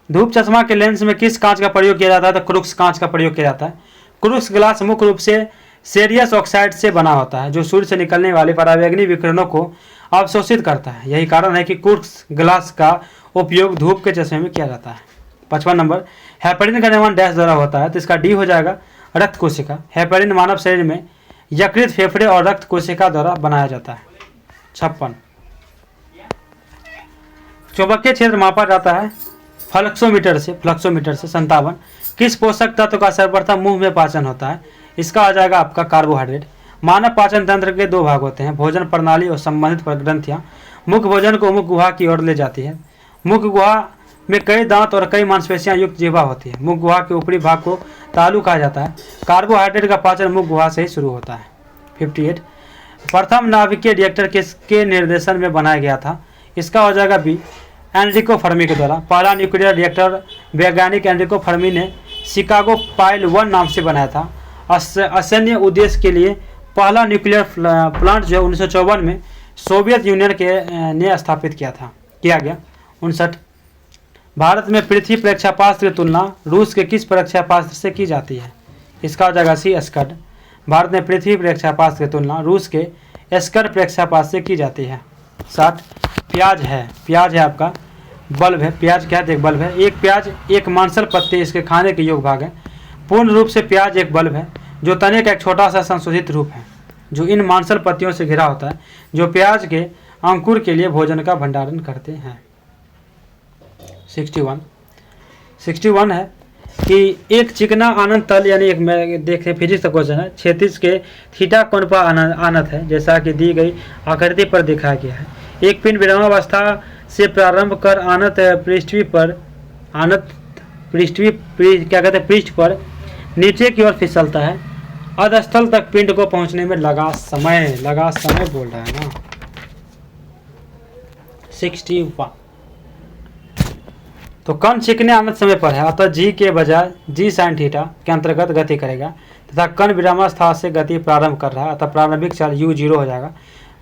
धूप चश्मा के लेंस में किस कांच का प्रयोग किया जाता है? तो क्रुक्स कांच का प्रयोग किया जाता है। क्रुक्स ग्लास मुख्य रूप से सेरियस ऑक्साइड से बना होता है जो सूर्य से निकलने वाले परावैंगनी विकिरणों को अवशोषित करता है। यही कारण है कि क्रुक्स ग्लास का उपयोग धूप के चश्मे में किया जाता है। 55 नंबर, हेपेरिन का निर्माण डैश द्वारा होता है। तो इसका डी हो जाएगा रक्त कोशिका। हेपेरिन मानव शरीर में यकृत, फेफड़े और रक्त कोशिका द्वारा बनाया जाता है। 56, चुंबकीय क्षेत्र मापा जाता है फ्लक्सोमीटर से। 57, किस पोषक तत्व का सर्वप्रथम मुंह में पाचन होता है? इसका आ जाएगा आपका कार्बोहाइड्रेट। मानव पाचन तंत्र के 2 भाग होते हैं, भोजन प्रणाली और संबंधित ग्रंथियां। मुख्य भोजन को मुख गुहा की ओर ले जाती है। मुख गुहा में कई दांत और कई मांसपेशियां युक्त जिह्वा होती है। मुख गुहा के ऊपरी भाग को तालु कहा जाता है। कार्बोहाइड्रेट का पाचन मुख गुहा से ही शुरू होता है। 58, प्रथम नाभिकीय रिएक्टर किसके निर्देशन में बनाया गया था? इसका हो जाएगा बी, एनरिको फर्मी के द्वारा। पहला न्यूक्लियर रिएक्टर वैज्ञानिक एनरिको फर्मी ने शिकागो पाइल 1 नाम से बनाया था। असैन्य उद्देश्य के लिए पहला न्यूक्लियर प्लांट जो 1954 में सोवियत यूनियन ने स्थापित किया गया। 59, भारत में पृथ्वी प्रेक्षापात्र की तुलना रूस के किस प्रेक्षापात्र से की जाती है? इसका हो जाएगा सी, स्कड। भारत में पृथ्वी प्रेक्षापात्र की तुलना रूस के स्कर प्रेक्षापात्र से की जाती है। 60, प्याज है आपका बल्ब है। प्याज क्या है? एक बल्ब है। एक प्याज एक मांसल पत्ते इसके खाने के योग्य भाग है। पूर्ण रूप से प्याज एक बल्ब है जो तने का एक छोटा सा संशोधित रूप है जो इन मांसल पत्तियों से घिरा होता है जो प्याज के अंकुर के लिए भोजन का भंडारण करते हैं। 61 है कि एक चिकना अनंत तल, यानी एक मैं देखे फिजिक्स का क्वेश्चन है, क्षैतिज के थीटा कोण पर अनंत है, जैसा कि दी गई आकृति पर दिखाया गया है। एक पिंड विरामावस्था से प्रारंभ कर अनंत पृष्ठ पर नीचे की ओर फिसलता है। अधस्थल तक पिंड को पहुंचने में लगा समय बोल रहा है ना। 61 तो कण चिकने अनंत समय पर है, अतः जी के बजाय जी साइन थीटा के अंतर्गत गति करेगा तथा कण विरामावस्था से गति प्रारंभ कर रहा है, अतः प्रारंभिक चाल u 0 हो जाएगा।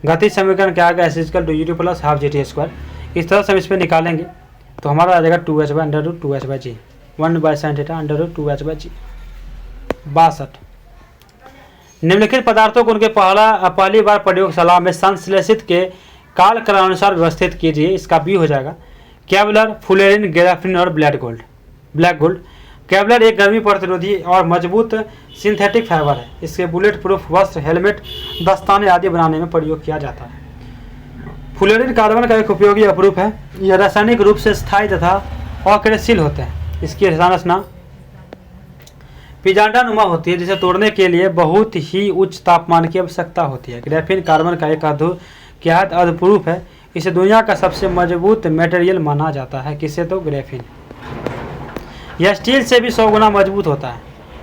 गति समीकरण क्या आएगा, s = u + ½ gt²। इस तरह से हम इस पर निकालेंगे तो हमारा आ जाएगा 2h/√2h/g 1/sin थीटा √2h/g। 62 निम्नलिखित पदार्थों को उनके पहली बार प्रयोगशाला में संश्लेषित के कालक्रमानुसार व्यवस्थित कीजिए। इसका बी हो जाएगा केवलर, फुलेरिन, ग्राफिन और ब्लैक गोल्ड। केवलर एक गर्मी प्रतिरोधी और मजबूत सिंथेटिक फाइबर है। इसके बुलेट प्रूफ वस्त्र, हेलमेट, दस्ताने आदि बनाने में प्रयोग किया जाता है। फुलेरिन कार्बन का एक उपयोगी अपरूप है। यह रासायनिक रूप से स्थायी तथा अक्रियशील होते हैं। इसकी संरचना पिजांडानुमा होती है, जिसे तोड़ने के लिए बहुत ही उच्च तापमान की आवश्यकता होती है। ग्राफीन कार्बन का एक अधप्रूफ है। इसे दुनिया का सबसे मजबूत मटेरियल माना जाता है। किसे? तो ग्राफीन। यह स्टील से भी 100 गुना मजबूत होता है।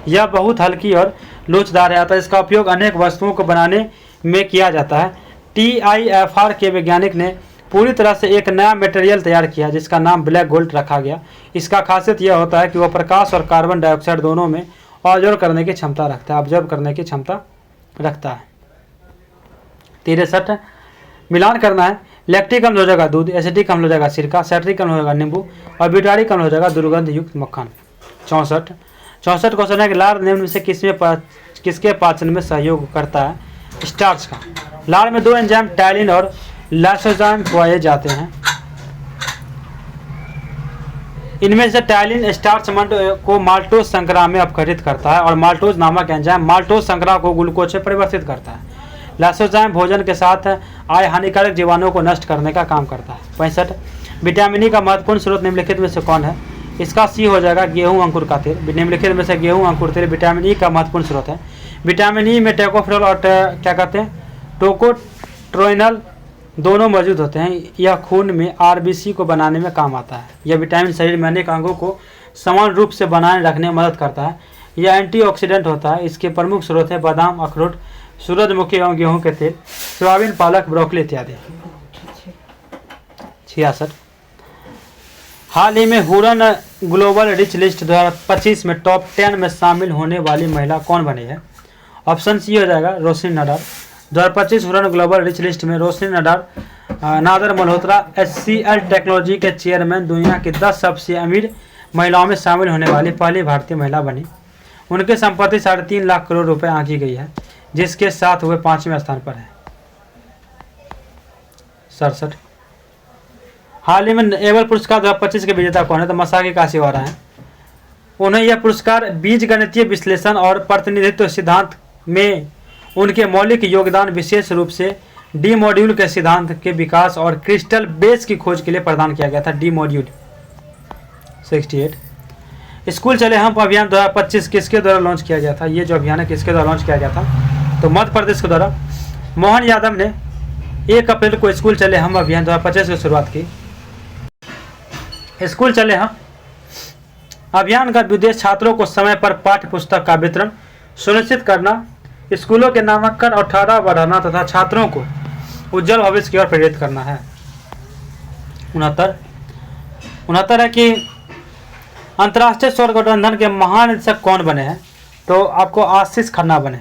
यह बहुत हल्की और लोचदार है, अतः इसका उपयोग अनेक वस्तुओं को बनाने में किया जाता है। TIFR के वैज्ञानिक ने पूरी तरह से एक नया मटेरियल तैयार किया जिसका नाम ब्लैक गोल्ड रखा गया। इसका खासियत यह होता है कि वह प्रकाश और कार्बन डाइऑक्साइड दोनों में ऑब्जर्व करने की क्षमता रखता है। 63 मिलान करना है। लैक्टिक अम्ल हो जाएगा दूध, एसिटिक अम्ल हो जाएगा सिरका, सैट्रिक अम्ल हो जाएगा नींबू और ब्यूटारिक अम्ल हो जाएगा दुर्गंध युक्त मक्खन। 64 क्वेश्चन है कि लार निम्न में से किसके पाचन में सहयोग करता है? स्टार्च का। लार में 2 एंजाइम टाइलिन और लाइसोजाइम पाए जाते हैं। इनमें से टाइलिन स्टार्च को माल्टोज संकरा में अपघटित करता है और माल्टोज नामक एंजाइम माल्टोज संकरा को ग्लूकोज में परिवर्तित करता है। लाइसोजाइम भोजन के साथ आए हानिकारक जीवाणुओं को नष्ट करने का काम करता है। 65 विटामिन ई का महत्वपूर्ण स्रोत निम्नलिखित में से कौन है? इसका सी हो जाएगा गेहूं अंकुर का तेल। निम्नलिखित में से गेहूं अंकुर तेल विटामिन ई का महत्वपूर्ण स्रोत है। विटामिन ई में टोकोफेरोल और टोकोट्रोइनल दोनों मौजूद होते हैं। यह खून में RBC को बनाने में काम आता है। यह विटामिन शरीर में अनेक अंगों को समान रूप से बनाए रखने में मदद करता है। यह एंटीऑक्सीडेंट होता है। इसके प्रमुख स्रोत है बादाम, अखरोट, सूरजमुखी एवं गेहूं के तेल, सोयाबीन, पालक, ब्रोकली इत्यादि। 66 हाल ही में हुरन ग्लोबल रिच लिस्ट 2025 में टॉप 10 में शामिल होने वाली महिला कौन बनी है? ऑप्शन सी हो जाएगा Roshni Nadar. 2025 Hurun global rich list में रोशनी नादर मल्होत्रा HCL टेक्नोलॉजी के चेयरमैन दुनिया की 10 सबसे अमीर महिलाओं में शामिल होने वाली पहली भारतीय महिला बनी। उनकी संपत्ति 3.5 लाख करोड़ रुपए आंकी गई है, जिसके साथ वह 5वें स्थान पर है। 67 हाल ही में एबल पुरस्कार 2025 के विजेता कौन है? तो मसाकी काशीवारा हैं। उन्हें यह पुरस्कार बीज गणितीय विश्लेषण और प्रतिनिधित्व सिद्धांत में उनके मौलिक योगदान, विशेष रूप से डी मॉड्यूल के सिद्धांत के विकास और क्रिस्टल बेस की खोज के लिए प्रदान किया गया था। D module. 68 स्कूल चले हम अभियान 2025 किसके द्वारा लॉन्च किया गया था? ये जो अभियान है किसके द्वारा लॉन्च किया गया था? तो मध्य प्रदेश के द्वारा मोहन यादव ने 1 अप्रैल को स्कूल चले हम अभियान 2025 की शुरुआत की। स्कूल चले हम अभियान का उद्देश्य छात्रों को समय पर पाठ्य पुस्तक का वितरण सुनिश्चित करना, स्कूलों के नामांकन और ठहराव बढ़ाना तथा छात्रों को उज्जवल भविष्य की ओर प्रेरित करना है। 69 है कि अंतर्राष्ट्रीय सौर गठबंधन के महानिदेशक कौन बने हैं? तो आपको आशीष खन्ना बने।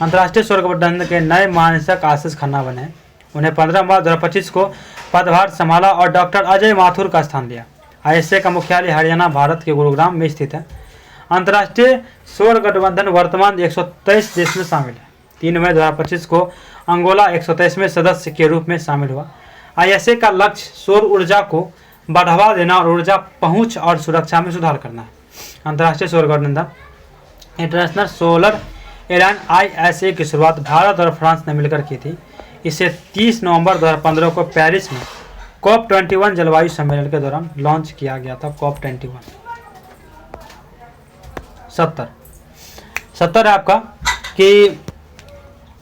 अंतर्राष्ट्रीय सौर गठबंधन के नए महानिदेशक आशीष खन्ना बने। उन्हें 15 मार्च 2025 को पदभार संभाला और डॉक्टर अजय माथुर का स्थान लिया। ISA का मुख्यालय हरियाणा, भारत के गुरुग्राम में स्थित है। अंतर्राष्ट्रीय सौर गठबंधन वर्तमान 123 देश में शामिल है। 3 मई 2025 को अंगोला 123वें सदस्य के रूप में शामिल हुआ। ISA का लक्ष्य सौर ऊर्जा को बढ़ावा देना और ऊर्जा पहुंच और सुरक्षा में सुधार करना है। अंतर्राष्ट्रीय सौर गठबंधन इंटरनेशनल सोलर एलायंस ISA की शुरुआत भारत और फ्रांस ने मिलकर की थी। इसे 30 नवंबर 2015 को पेरिस में COP21 जलवायु सम्मेलन के दौरान लॉन्च किया गया था। COP21 70 है आपका कि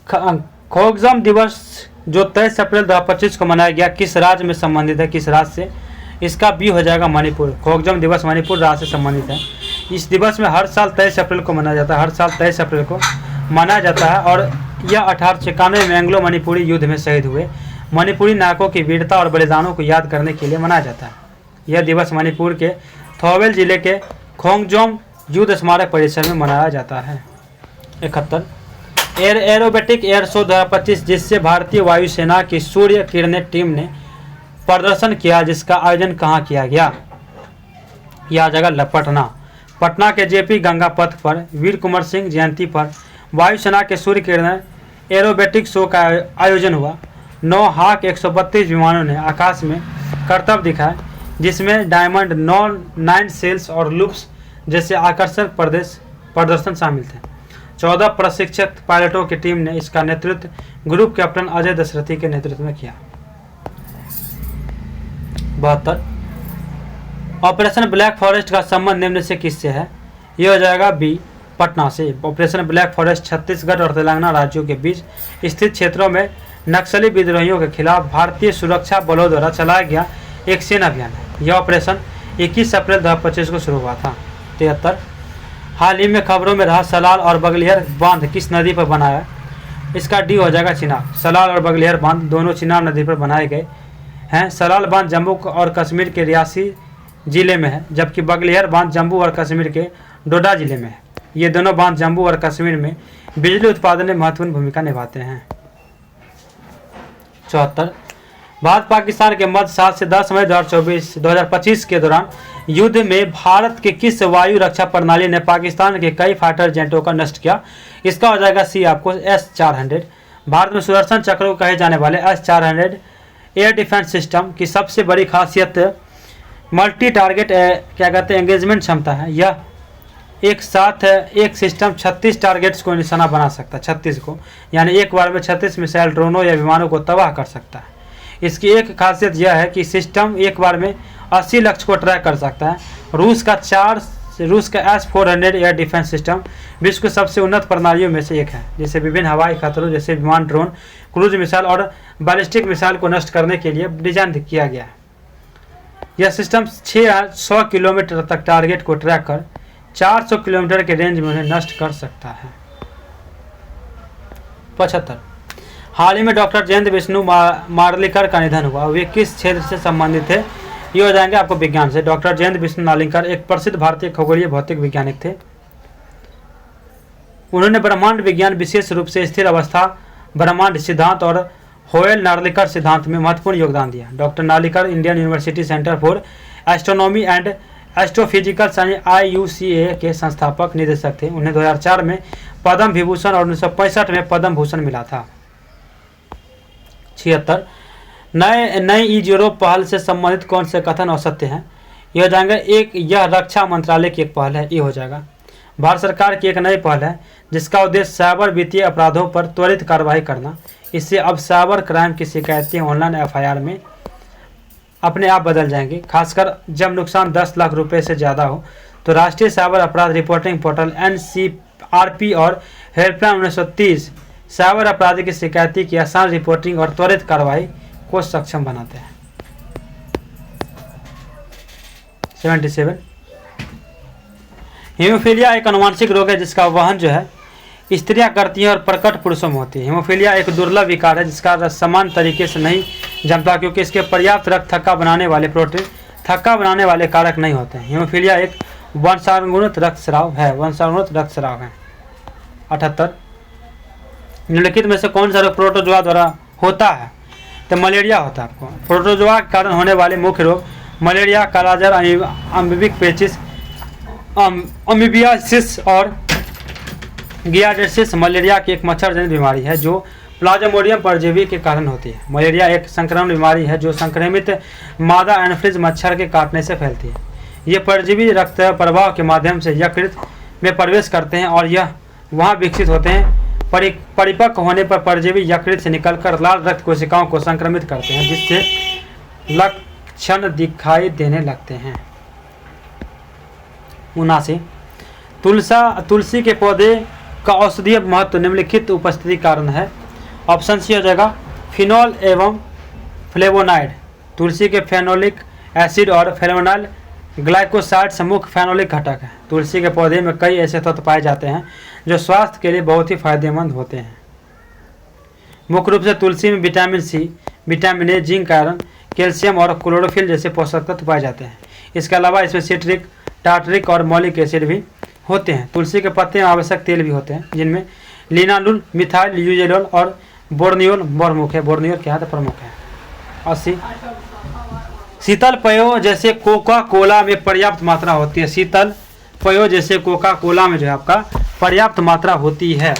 खोगजम दिवस जो 23 अप्रैल 2025 को मनाया गया किस राज्य में संबंधित है, किस राज्य से? इसका बी हो जाएगा मणिपुर। खोगजम दिवस मणिपुर राज्य से संबंधित है। इस दिवस में हर साल 23 अप्रैल को मनाया जाता है, हर साल 23 अप्रैल को मनाया जाता है और यह 1896 में एंग्लो मणिपुरी युद्ध में शहीद हुए मणिपुरी नायकों की वीरता और बलिदानों को याद करने के लिए मनाया जाता है। यह दिवस मणिपुर के थौबल जिले के खोंगजोम युद्ध स्मारक परिसर में मनाया जाता है। 71 एरोबेटिक एयर शो 2025 जिससे भारतीय वायुसेना की सूर्य किरणें टीम ने प्रदर्शन किया, जिसका आयोजन कहाँ किया गया? यह जगह पटना के जेपी गंगा पथ पर वीर कुंवर सिंह जयंती पर वायुसेना के सूर्य किरणें एरोबेटिक शो का आयोजन हुआ। 9 हाक 132 विमानों ने आकाश में करतब दिखाए, जिसमें डायमंड 9 सेल्स और लूप्स जैसे आकर्षक प्रदर्शन शामिल थे। 14 प्रशिक्षित पायलटों की टीम ने इसका नेतृत्व ग्रुप कैप्टन अजय दशरथी के नेतृत्व में किया। 72 ऑपरेशन ब्लैक फॉरेस्ट का संबंध निम्न से किससे है? यह हो जाएगा बी पटना से। ऑपरेशन ब्लैक फॉरेस्ट छत्तीसगढ़ और तेलंगाना राज्यों के बीच स्थित क्षेत्रों में नक्सली विद्रोहियों के खिलाफ भारतीय सुरक्षा बलों द्वारा चलाया गया एक सेना अभियान है। यह ऑपरेशन 21 अप्रैल 2025 को शुरू हुआ था। 73 हाल ही में खबरों में रहा सलाल और बगलिहर बांध किस नदी पर बनाया? इसका डी हो जाएगा चिनाब। सलाल और बगलिहर बांध दोनों चिनाब नदी पर बनाए गए हैं। सलाल बांध जम्मू और कश्मीर के रियासी जिले में है, जबकि बगलिहर बांध जम्मू और कश्मीर के डोडा जिले में है। ये दोनों बांध जम्मू और कश्मीर में बिजली उत्पादन में महत्वपूर्ण भूमिका निभाते हैं। 74 भारत पाकिस्तान के मध्य 7 से 10 मई 2025 के दौरान युद्ध में भारत के किस वायु रक्षा प्रणाली ने पाकिस्तान के कई फाइटर जेटों का नष्ट किया? इसका हो जाएगा सी आपको S-400। भारत में सुदर्शन चक्रों कहे जाने वाले S-400 एयर डिफेंस सिस्टम की सबसे बड़ी खासियत मल्टी टारगेट क्या कहते हैं एंगेजमेंट क्षमता है। यह एक साथ एक सिस्टम 36 टारगेट्स को निशाना बना सकता है, 36 को, यानी एक बार में 36 मिसाइल, ड्रोनों या विमानों को तबाह कर सकता है। इसकी एक खासियत यह है कि सिस्टम एक बार में 80 लक्ष्य को ट्रैक कर सकता है। रूस का S-400 एयर डिफेंस सिस्टम विश्व की सबसे उन्नत प्रणालियों में से एक है, जिसे विभिन्न हवाई खतरों जैसे विमान, ड्रोन, क्रूज मिसाइल और बैलिस्टिक मिसाइल को नष्ट करने के लिए डिजाइन किया गया है। यह सिस्टम 600 किलोमीटर तक टारगेट को ट्रैक कर 400 किलोमीटर के रेंज में उन्हें नष्ट कर सकता है। 75 हाल ही में डॉक्टर जयंत विष्णु नार्लिकर का निधन हुआ। वे किस क्षेत्र से संबंधित थे? ये हो जाएंगे आपको विज्ञान से। डॉक्टर जयंत विष्णु नार्लिकर एक प्रसिद्ध भारतीय खगोलीय भौतिक वैज्ञानिक थे। उन्होंने ब्रह्मांड विज्ञान, विशेष रूप से स्थिर अवस्था ब्रह्मांड सिद्धांत और होयल नार्लिकर सिद्धांत में महत्वपूर्ण योगदान दिया। Doctor Narlikar Indian university centre for astronomy and astrophysical science IUCA के संस्थापक निदेशक थे। उन्हें 2004 में पद्म विभूषण और 1965 में पद्म भूषण मिला था। 76 नई यूरोप पहल से संबंधित कौन से कथन असत्य हैं? यह हो जाएगा यह रक्षा मंत्रालय की एक पहल है। ये हो जाएगा भारत सरकार की एक नई पहल है जिसका उद्देश्य साइबर वित्तीय अपराधों पर त्वरित कार्रवाई करना। इससे अब साइबर क्राइम की शिकायतें ऑनलाइन FIR में अपने आप बदल जाएंगे, खासकर जब नुकसान 10 लाख रुपए से ज़्यादा हो। तो राष्ट्रीय साइबर अपराध रिपोर्टिंग पोर्टल NCRP और हेल्पलाइन 1930 साइबर अपराधी की शिकायती की आसान रिपोर्टिंग और त्वरित कार्रवाई को सक्षम बनाते हैं। 77 हीमोफीलिया एक अनुवांशिक रोग है जिसका वहन जो है स्त्रियां करती हैं और प्रकट पुरुषों में होती है। हीमोफीलिया एक दुर्लभ विकार है जिसका रस समान तरीके से नहीं जमता, क्योंकि इसके पर्याप्त रक्त थक्का बनाने वाले प्रोटीन थक्का बनाने वाले कारक नहीं होते हैं। हीमोफीलिया एक वंशानुगत रक्तस्राव है। 78 निम्नलिखित में से कौन सा रोग प्रोटोजोआ द्वारा होता है? तो मलेरिया होता है। आपको प्रोटोजोआ के कारण होने वाले मुख्य रोग मलेरिया, कालाजार, अमीबिक पेचिस, अमीबियासिस और गियार्डिसिस मलेरिया की एक मच्छर जनित बीमारी है जो प्लाज्मोडियम परजीवी के कारण होती है। मलेरिया एक संक्रमण बीमारी है जो संक्रमित मादा एनोफिलीज मच्छर के काटने से फैलती है। ये परजीवी रक्त प्रवाह के माध्यम से यकृत में प्रवेश करते हैं और यह वहाँ विकसित होते हैं। परिपक्व होने पर परजीवी यकृत से निकलकर लाल रक्त कोशिकाओं को संक्रमित करते हैं, जिससे लक्षण दिखाई देने लगते हैं। 79 तुलसी के पौधे का औषधीय महत्व निम्नलिखित उपस्थिति कारण है। ऑप्शन सी हो जाएगा फिनॉल एवं फ्लेवोनाइड। तुलसी के फेनोलिक एसिड और फ्लेवोनाइल ग्लाइकोसाइड्स मुख्य फेनोलिक घटक है। तुलसी के पौधे में कई ऐसे तत्व पाए जाते हैं जो स्वास्थ्य के लिए बहुत ही फायदेमंद होते हैं। मुख्य रूप से तुलसी में vitamin C, vitamin A, zinc, iron, calcium और क्लोरोफिल जैसे पोषक तत्व पाए जाते हैं। इसके अलावा इसमें सिट्रिक, टार्टरिक और मॉलिक एसिड भी होते हैं। तुलसी के पत्ते में आवश्यक तेल भी होते हैं जिनमें लिनालुल, मिथाइल यूजेलोल और बोर्नियोल प्रमुख है। बोर्नियोल क्या है तो प्रमुख है। 80 शीतल पेयों जैसे कोका कोला में पर्याप्त मात्रा होती है। शीतल पेयों जैसे कोका कोला में जो है आपका पर्याप्त मात्रा होती है।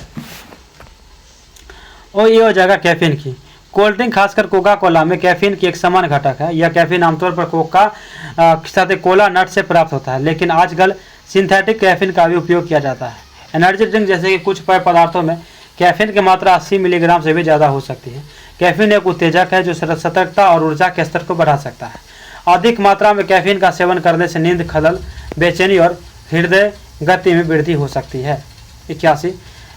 और ये हो जाएगा कैफीन की। कोल्ड ड्रिंक खासकर कोका कोला में कैफीन की एक समान घटक है। यह कैफीन आमतौर पर कोका साथ कोला नट से प्राप्त होता है, लेकिन आजकल सिंथेटिक कैफीन का भी उपयोग किया जाता है। एनर्जी ड्रिंक जैसे कि कुछ पेय पदार्थों में कैफीन की मात्रा 80 मिलीग्राम से भी ज़्यादा हो सकती है। कैफीन एक उत्तेजक है जो सतर्कता और ऊर्जा के स्तर को बढ़ा सकता है। अधिक मात्रा में कैफीन का सेवन करने से नींद खलल, बेचैनी और हृदय गति में वृद्धि हो सकती है। 81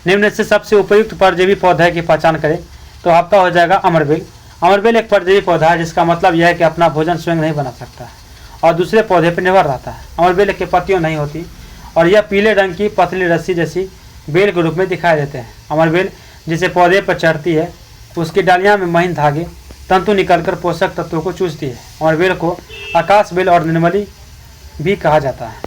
निम्न से सबसे उपयुक्त परजीवी पौधे की पहचान करें तो आपका हो जाएगा अमरबेल। अमरबेल एक परजीवी पौधा है जिसका मतलब यह है कि अपना भोजन स्वयं नहीं बना सकता और दूसरे पौधे पर निर्भर रहता है। अमरबेल के पत्तियों नहीं होती और यह पीले रंग की पतली रस्सी जैसी बेल के रूप में दिखाई देते हैं। अमरबेल जिसे पौधे पर चढ़ती है उसकी डालियां में महीन धागे तंतु निकलकर पोषक तत्वों को चूसती है। अमरबेल को आकाश बेल और निर्मली भी कहा जाता है।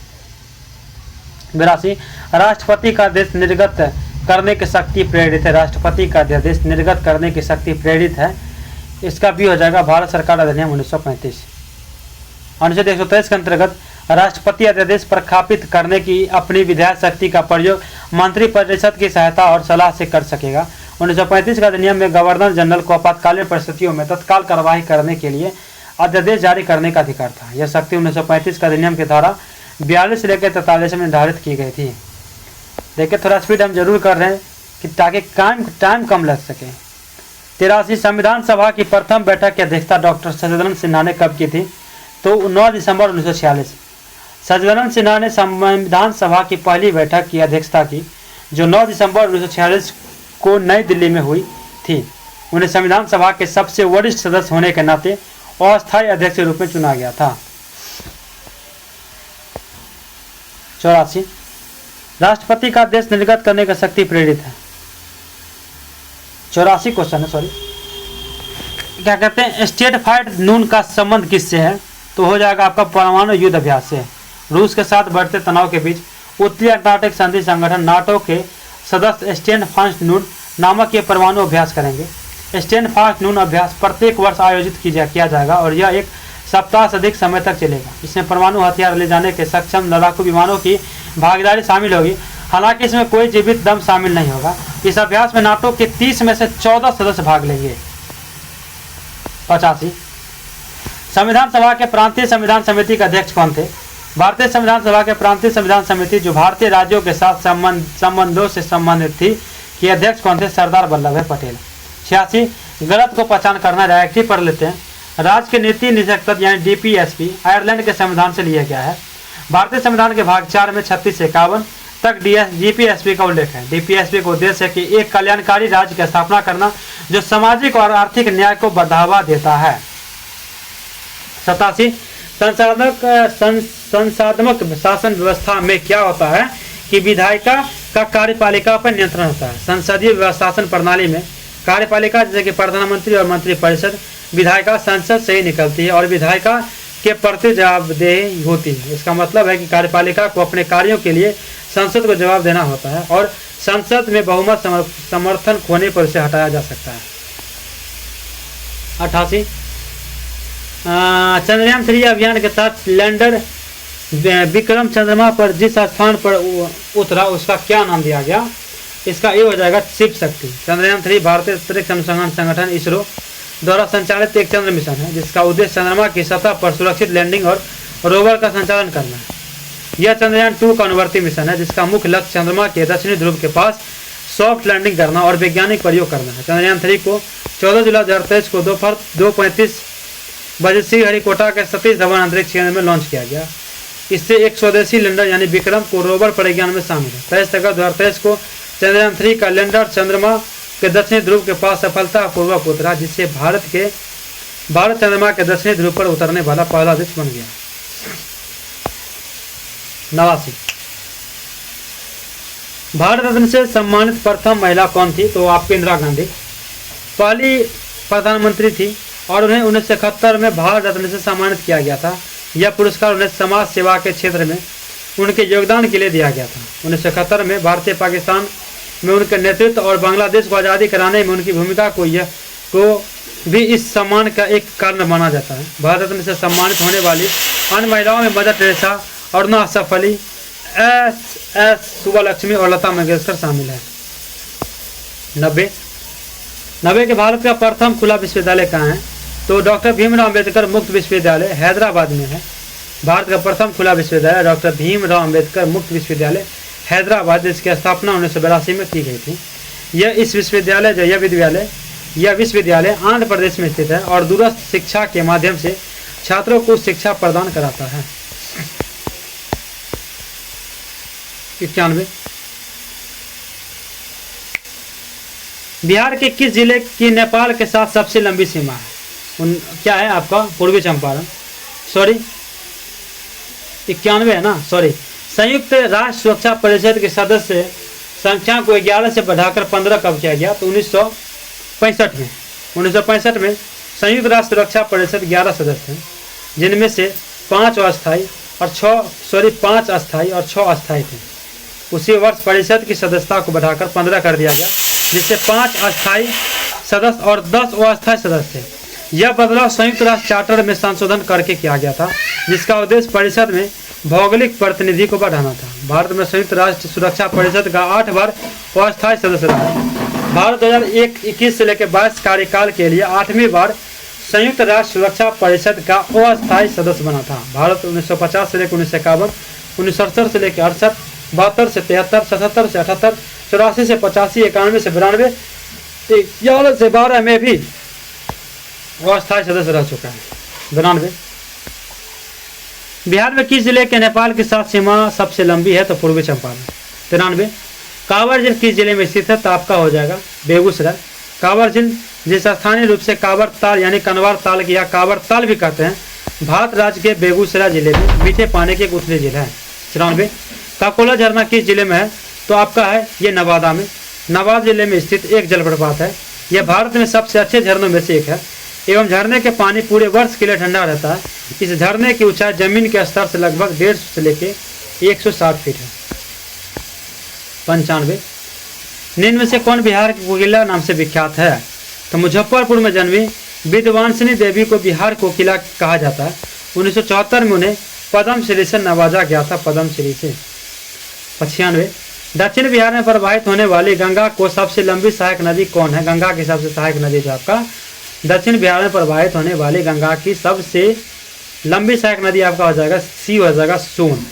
82 राष्ट्रपति का आदेश निर्गत करने की शक्ति प्रेरित है। राष्ट्रपति का आदेश निर्गत करने की शक्ति प्रेरित है। इसका भी हो जाएगा भारत सरकार अधिनियम 1935। अनुच्छेद 123 के अंतर्गत राष्ट्रपति अध्यादेश प्रख्यापित करने की अपनी विधायक शक्ति का प्रयोग मंत्रिपरिषद की सहायता और सलाह से कर सकेगा। 1935 का अधिनियम में गवर्नर जनरल को आपातकालीन परिस्थितियों में तत्काल कार्रवाई करने के लिए अध्यादेश जारी करने का अधिकार था। यह शक्ति 1935 का अधिनियम की धारा 42 से लेकर 43 में निर्धारित की गई थी। देखिए थोड़ा स्पीड हम जरूर कर रहे हैं कि ताकि टाइम कम लग सके। 83 संविधान सभा की प्रथम बैठक की अध्यक्षता डॉक्टर सचिदानंद सिन्हा ने कब की थी तो 9 दिसंबर 1946। सचिदानंद सिन्हा ने संविधान सभा की पहली बैठक की अध्यक्षता की जो 9 दिसंबर 1946 को नई दिल्ली में हुई थी। उन्हें संविधान सभा के सबसे वरिष्ठ सदस्य होने के नाते अस्थायी अध्यक्ष के रूप में चुना गया था। 84 राष्ट्रपति का आदेश निर्गत करने का शक्ति प्रेरित है। 84 क्वेश्चन है, सॉरी क्या कहते हैं स्टेट फाइट नून का संबंध किससे है तो हो जाएगा आपका परमाणु युद्ध अभ्यास से। रूस के साथ बढ़ते तनाव के बीच उत्तरी अटलांटिक संधि संगठन नाटो के सदस्य स्टैंड फास्ट नून नामक ये परमाणु अभ्यास करेंगे। स्टैंड फास्ट नून अभ्यास प्रत्येक वर्ष आयोजित किया जाएगा और यह एक सप्ताह से अधिक समय तक चलेगा। इसमें परमाणु हथियार ले जाने के सक्षम लड़ाकू विमानों की भागीदारी शामिल होगी। हालांकि इसमें कोई जीवित दम शामिल नहीं होगा। इस अभ्यास में नाटो के 30 में से 14 सदस्य भाग लेंगे। 85 संविधान सभा के प्रांतीय संविधान समिति के अध्यक्ष कौन थे। भारतीय संविधान सभा के प्रांतीय संविधान समिति जो भारतीय राज्यों के साथ संबंधों से संबंधित थी कि अध्यक्ष कौन थे सरदार वल्लभ भाई पटेल। 86 गलत को पहचान करना डायरेक्टिव पढ़ लेते हैं। राज्य के नीति निरीक्षक यानी डीपीएसपी आयरलैंड के संविधान से लिया गया है। भारतीय संविधान के भाग 4 में 36 से 51 तक डीपीएसपी का उल्लेख है। डीपीएसपी का उद्देश्य है कि एक कल्याणकारी राज्य की स्थापना करना जो सामाजिक और आर्थिक न्याय को बढ़ावा देता है। 87 संसाधनक शासन व्यवस्था में क्या होता है कि विधायिका का कार्यपालिका पर नियंत्रण होता है। संसदीय शासन प्रणाली में कार्यपालिका जैसे कि प्रधानमंत्री और मंत्रिपरिषद विधायिका संसद से ही निकलती है और विधायिका के प्रति जवाबदेही होती है। इसका मतलब है कि कार्यपालिका को अपने कार्यों के लिए संसद को जवाब देना होता है और संसद में बहुमत समर्थन खोने पर उसे हटाया जा सकता है। 88 चंद्रयान 3 अभियान के तहत लैंडर विक्रम चंद्रमा पर जिस स्थान पर उतरा उसका क्या नाम दिया गया। इसका ये हो जाएगा शिव शक्ति। चंद्रयान 3 भारतीय अंतरिक्ष अनुसंधान संगठन इसरो द्वारा संचालित एक चंद्र मिशन है जिसका उद्देश्य चंद्रमा की सतह पर सुरक्षित लैंडिंग और रोवर का संचालन करना है। यह चंद्रयान 2 का अनुवर्ती मिशन है जिसका मुख्य लक्ष्य चंद्रमा के दक्षिणी ध्रुव के पास सॉफ्ट लैंडिंग करना और वैज्ञानिक प्रयोग करना है। चंद्रयान 3 को 14 जुलाई 2023 को दोपहर 2:35 बजे श्रीहरिकोटा के सतीश धवन अंतरिक्ष केंद्र में लॉन्च किया गया। इससे एक स्वदेशी लैंडर यानी विक्रम को रोवर प्रज्ञान में शामिल है। 23 अगस्त 2023 को चंद्रयान 3 का लैंडर चंद्रमा के दक्षिणी ध्रुव के पास सफलतापूर्वक उतरा, जिससे भारत चंद्रमा के दक्षिणी ध्रुव पर उतरने वाला पहला देश बन गया। 89 भारत रत्न से सम्मानित प्रथम महिला कौन थी? तो आपकी इंदिरा गांधी पहली प्रधानमंत्री थी और उन्हें 1971 में भारत रत्न से सम्मानित किया गया था। यह पुरस्कार उन्हें समाज सेवा के क्षेत्र में उनके योगदान के लिए दिया गया था। 1971 में भारतीय पाकिस्तान में उनके नेतृत्व और बांग्लादेश को आज़ादी कराने में उनकी भूमिका को भी इस सम्मान का एक कारण माना जाता है। भारत रत्न से सम्मानित होने वाली अन्य महिलाओं में Mother Teresa, Aruna Asaf Ali, S Subbalakshmi और लता मंगेशकर शामिल है। 90 के भारत का प्रथम खुला विश्वविद्यालय कहाँ है? तो डॉक्टर भीमराव अंबेडकर मुक्त विश्वविद्यालय हैदराबाद में है। भारत का प्रथम खुला विश्वविद्यालय डॉक्टर भीमराव अंबेडकर मुक्त विश्वविद्यालय हैदराबाद, इसकी स्थापना 1982 में की गई थी। यह विश्वविद्यालय आंध्र प्रदेश में स्थित है और दूरस्थ शिक्षा के माध्यम से छात्रों को शिक्षा प्रदान कराता है। 91 बिहार के किस जिले की नेपाल के साथ सबसे लंबी सीमा है? क्या है आपका? पूर्वी चंपारण। 91 है ना, संयुक्त राष्ट्र सुरक्षा परिषद के सदस्य संख्या को 11 से बढ़ाकर 15 कब किया गया? तो 1965 में। 1965 में संयुक्त राष्ट्र सुरक्षा परिषद 11 सदस्य हैं, जिनमें से 5 अस्थायी और 6 अस्थायी थे। उसी वर्ष परिषद की सदस्यता को बढ़ाकर 15 कर दिया गया, जिससे 5 अस्थायी सदस्य और 10 अस्थायी सदस्य थे। यह बदलाव संयुक्त राष्ट्र चार्टर में संशोधन करके किया गया था, जिसका उद्देश्य परिषद में भौगोलिक प्रतिनिधि को बढ़ाना था। भारत में संयुक्त राष्ट्र सुरक्षा परिषद का 8 बार अस्थायी सदस्य रहा है। भारत 2021 से लेकर 22 कार्यकाल के लिए 8वीं बार संयुक्त राष्ट्र सुरक्षा परिषद का अस्थायी सदस्य बना था। भारत 1950 से लेकर 1951, 1968 से लेकर 68, 72 से 73, 77 से 78, 84 से 85, 91 से 92, 11 से 12 में भी अस्थायी सदस्य रह चुका है। 92 बिहार में किस जिले के नेपाल के साथ सीमा सबसे लंबी है? तो पूर्वी चंपारण। 93 कांवर झील किस जिले में स्थित है? तो आपका हो जाएगा बेगूसराय। कांवर झील, जिसे स्थानीय रूप से कांवर ताल यानी कनवार ताल या कांवर ताल भी कहते हैं, भारत राज्य के बेगूसराय जिले में मीठे पानी की एक उथली झील है। 94 काकोला झरना किस जिले में है? तो आपका है ये नवादा में। नवादा जिले में स्थित एक जलप्रपात है। यह भारत में सबसे अच्छे झरनों में से एक है एवं झरने के पानी पूरे वर्ष के लिए ठंडा रहता है। इस झरने की ऊंचाई जमीन के स्तर से लगभग 150 से लेकर 160 फीट है। 95 निम्न में से कौन बिहार की कोकिला नाम से विख्यात है? तो मुजफ्फरपुर में जन्मी विद्वांसिनी देवी को बिहार कोकिला कहा जाता है। 1974 में उन्हें पद्मश्री से नवाजा गया था, पद्मश्री से। 95 दक्षिण बिहार में प्रवाहित होने वाली गंगा को सबसे लंबी सहायक नदी कौन है? गंगा की सबसे सहायक नदी जो आपका दक्षिण बिहार में प्रवाहित होने वाली गंगा की सबसे लंबी सहायक नदी आपका हो जाएगा सोन।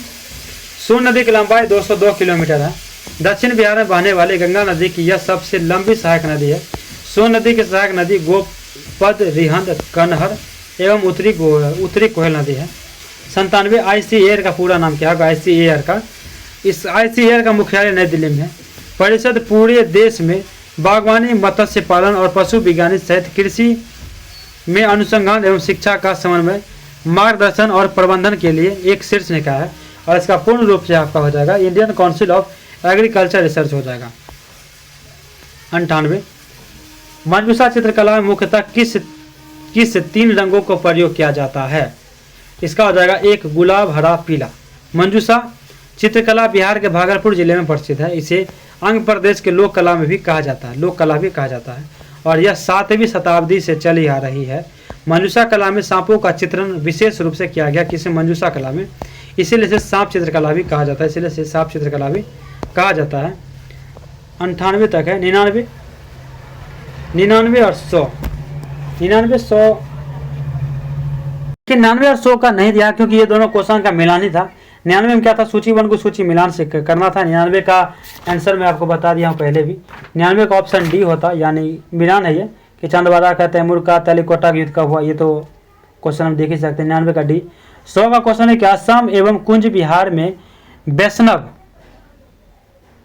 सोन नदी की लंबाई 202 किलोमीटर है। दक्षिण बिहार में बहने वाली गंगा नदी की यह सबसे लंबी सहायक नदी है। सोन नदी की सहायक नदी गोपद, रिहंद, कनहर एवं उत्तरी कोयल नदी है। 97 ICAR का पूरा नाम क्या होगा? ICAR का ICAR का मुख्यालय नई दिल्ली में है। परिषद पूरे देश में बागवानी, मत्स्य पालन और पशु विज्ञान सहित कृषि में अनुसंधान एवं शिक्षा का समन्वय, मार्गदर्शन और प्रबंधन के लिए एक शीर्ष निकाय है और इसका पूर्ण रूप से आपका हो जाएगा Indian council of agriculture research हो जाएगा। 98 मंजूषा चित्रकला में मुख्यतः किस 3 रंगों को प्रयोग किया जाता है? इसका हो जाएगा 1 गुलाब, हरा, पीला। मंजूषा चित्रकला बिहार के भागलपुर जिले में प्रसिद्ध है। इसे अंग प्रदेश के लोक कला भी कहा जाता है और यह 7वीं शताब्दी से चली आ रही है। मंजूषा कला में सांपों का चित्रण विशेष रूप से किया गया किसी मंजूषा कला में, इसीलिए इसे सांप चित्रकला भी कहा जाता है। 98 तक है। 99 और 100 99 और 100 का नहीं दिया क्योंकि ये दोनों क्वेश्चन का मिलान ही था। 99 में क्या था? सूची 1 को सूची मिलान से करना था। 99 का आंसर मैं आपको बता दिया हूँ पहले भी। 99 का ऑप्शन डी होता, यानी मिलान है ये कि चंदवारा का, तैमूर का, तेलिकोटा युद्ध का हुआ। ये तो क्वेश्चन हम देख ही सकते हैं 99 का डी। 100वां क्वेश्चन है कि असम एवं कुंज बिहार में वैष्णव